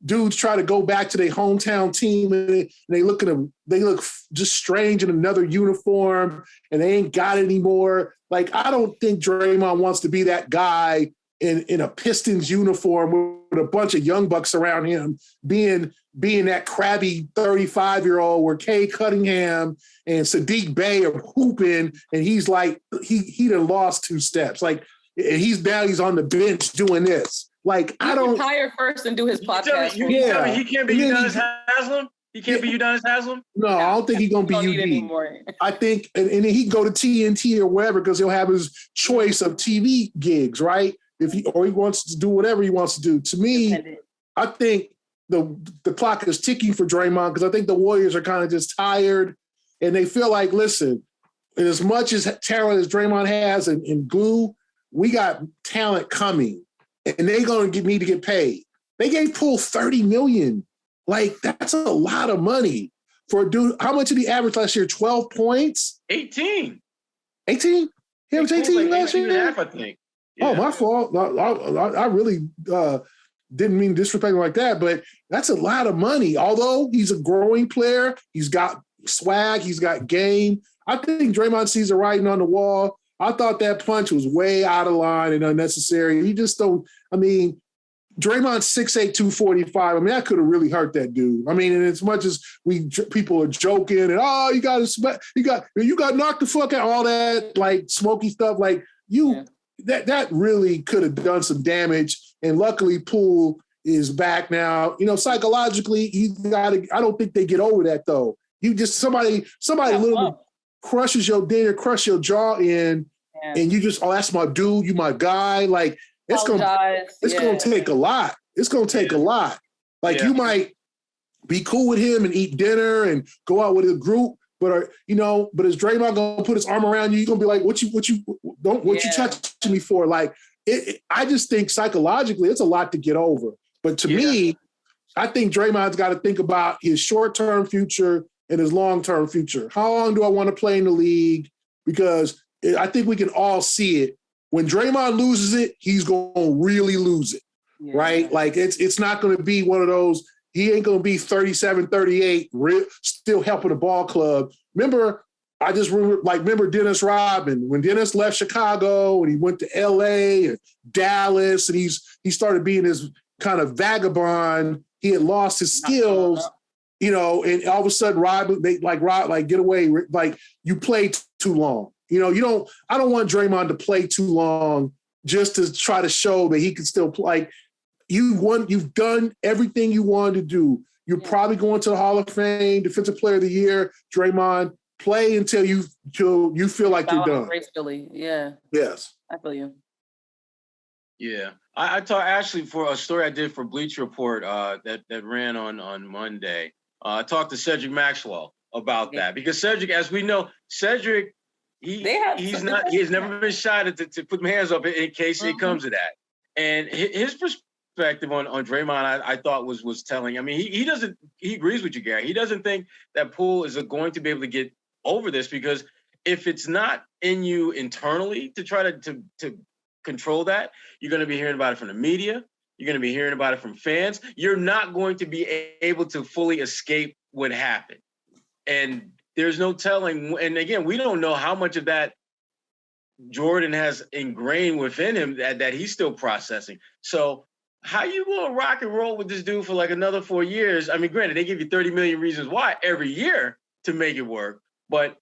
dudes try to go back to their hometown team, and they look just strange in another uniform, and they ain't got it anymore. Like, I don't think Draymond wants to be that guy in a Pistons uniform with a bunch of young bucks around him, being that crabby 35-year-old where Kay Cunningham and Sadiq Bey are hooping, and he's like, he done lost 2 steps. Like, he's on the bench doing this. Like, I don't retire first and do his podcast. You tell me he can't be Udonis Haslem? He can't be Udonis Haslem? No, I don't think he's gonna be UD. I think, and then he can go to TNT or wherever, because he'll have his choice of TV gigs, right? He wants to do whatever he wants to do. To me, I think the clock is ticking for Draymond, because I think the Warriors are kind of just tired, and they feel like, listen, as much as talent as Draymond has in glue, we got talent coming. and they're going to need to get paid. They gave Poole $30 million. Like, that's a lot of money for a dude. How much did he average last year? 12 points? 18. 18? He averaged 18 last year? 18 and a half, I think. Yeah. Oh, my fault. I really didn't mean to disrespect him like that, but that's a lot of money. Although he's a growing player, he's got swag, he's got game. I think Draymond sees the writing on the wall. I thought that punch was way out of line and unnecessary. He just don't, I mean, Draymond's 6'8", 245. I mean, that could have really hurt that dude. I mean, and as much as people are joking and you got knocked the fuck out, all that like smoky stuff, like that really could have done some damage. And luckily, Poole is back now. You know, psychologically, I don't think they get over that though. You just somebody literally crushes your dinner, crush your jaw in, and you just, that's my dude, you my guy. Like it's gonna take a lot. It's gonna take a lot. Like you might be cool with him and eat dinner and go out with a group, but is Draymond gonna put his arm around you? You're gonna be like, what you touching me for? Like I just think psychologically it's a lot to get over. But to me, I think Draymond's got to think about his short-term future and his long-term future. How long do I want to play in the league? Because I think we can all see it. When Draymond loses it, he's going to really lose it, right? Like it's not going to be one of those, he ain't going to be 37, 38, still helping the ball club. Remember Dennis Rodman, when Dennis left Chicago and he went to LA and Dallas and he started being this kind of vagabond. He had lost his skills, and all of a sudden Rodman, get away, like you play too long. I don't want Draymond to play too long just to try to show that he can still play. You've done everything you wanted to do. You're probably going to the Hall of Fame, Defensive Player of the Year. Draymond, play until you feel like you're done. Gracefully, yeah. Yes. I feel you. Yeah. I talked actually for a story I did for Bleacher Report that ran on Monday. I talked to Cedric Maxwell about that because Cedric, as we know, he has never been shy to put my hands up in case it comes to that. And his perspective on Draymond, I thought was telling. I mean, he agrees with you, Gary. He doesn't think that Poole is going to be able to get over this because if it's not in you internally to try to control that, you're going to be hearing about it from the media. You're going to be hearing about it from fans. You're not going to be able to fully escape what happened. And there's no telling. And again, we don't know how much of that Jordan has ingrained within him that he's still processing. So how you going to rock and roll with this dude for like another 4 years? I mean, granted, they give you 30 million reasons why every year to make it work, but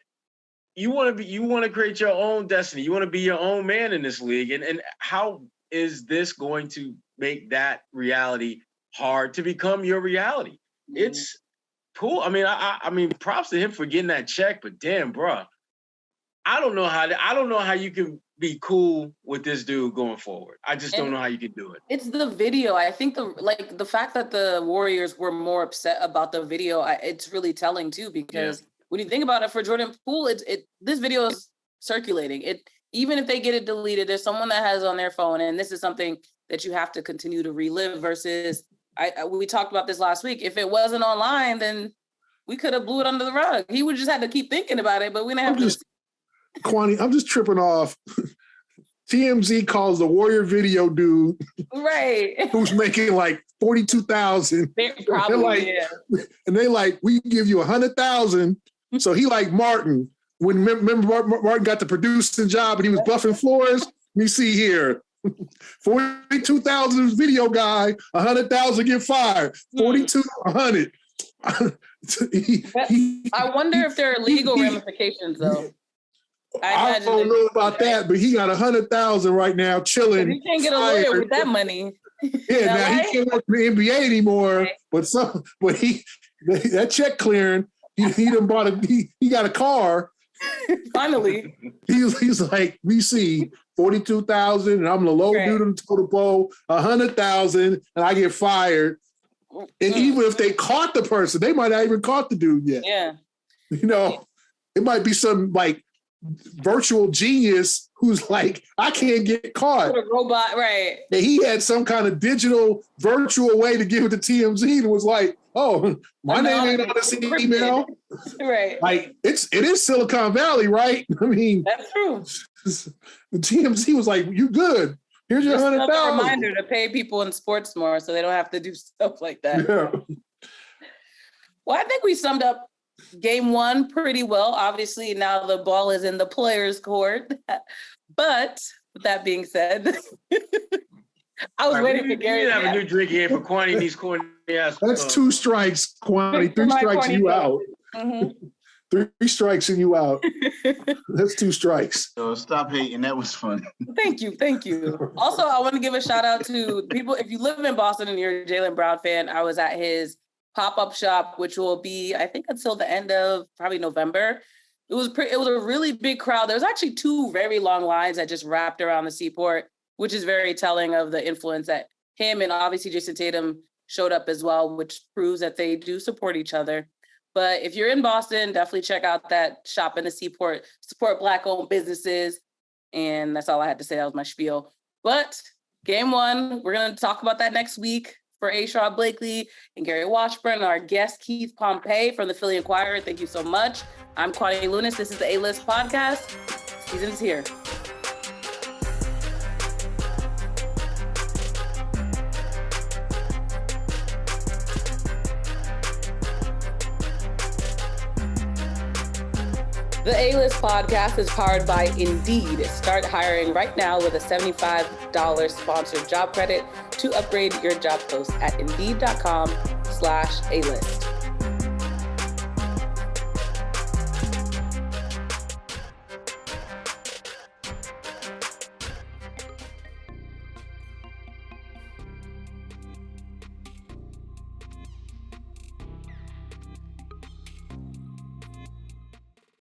you want to create your own destiny. You want to be your own man in this league. And how is this going to make that reality hard to become your reality? Mm-hmm. It's cool. I mean, props to him for getting that check, but damn, bro, I don't know how you can be cool with this dude going forward. I just don't know how you can do it. It's the video. I think the fact that the Warriors were more upset about the video, it's really telling too, because when you think about it, for Jordan Poole, this video is circulating. Even if they get it deleted, there's someone that has it on their phone, and this is something that you have to continue to relive. Versus, we talked about this last week. If it wasn't online, then we could have blew it under the rug. He would just have to keep thinking about it, but we didn't have to. Kwani, I'm just tripping off. TMZ calls the Warrior video dude, right, who's making like 42,000. And they like, we give you 100,000. So he like Martin. When remember Martin got the producing job and he was buffing floors. Let me see here. 42,000 video guy, 100,000 get fired. 42, 100. I wonder if there are legal ramifications though. I don't know about that, but he got 100,000 right now chilling. You can't get a lawyer with that money. Yeah, now he can't work in the NBA anymore. Right. But that check clearing, he done bought he got a car. Finally. He's like, we see 42,000 and I'm the low dude on the total pole, 100,000 and I get fired. And even if they caught the person, they might not even caught the dude yet. Yeah. It might be some like virtual genius who's like, I can't get caught. A robot, right? And he had some kind of digital virtual way to give it to TMZ and was like, oh, my name ain't on this email. Right. Like it is Silicon Valley, right? I mean, that's true. The TMZ was like, you good. Here's your $100,000. Reminder to pay people in sports more so they don't have to do stuff like that. Yeah. Well, I think we summed up game one pretty well. Obviously, now the ball is in the players' court. But with that being said, I was waiting for Gary. We have a new drink here for Kwani these corny ass. That's 2 strikes, Kwani. 3 strikes and you out. Mm-hmm. 3 strikes and you out. That's 2 strikes. So stop hating. That was fun. Thank you. Also, I want to give a shout out to people. If you live in Boston and you're a Jaylen Brown fan, I was at his pop-up shop, which will be, I think, until the end of probably November. It was a really big crowd. There was actually 2 very long lines that just wrapped around the Seaport, which is very telling of the influence that him and obviously Jayson Tatum showed up as well, which proves that they do support each other. But if you're in Boston, definitely check out that shop in the Seaport, support Black-owned businesses. And that's all I had to say. That was my spiel. But game one, we're going to talk about that next week for A-Shaw Blakely and Gary Washburn, and our guest, Kieth Pompey from the Philly Inquirer. Thank you so much. I'm Kwani Lunis. This is the A-List Podcast. Season's here. The A-List Podcast is powered by Indeed. Start hiring right now with a $75 sponsored job credit to upgrade your job post at Indeed.com/A-List.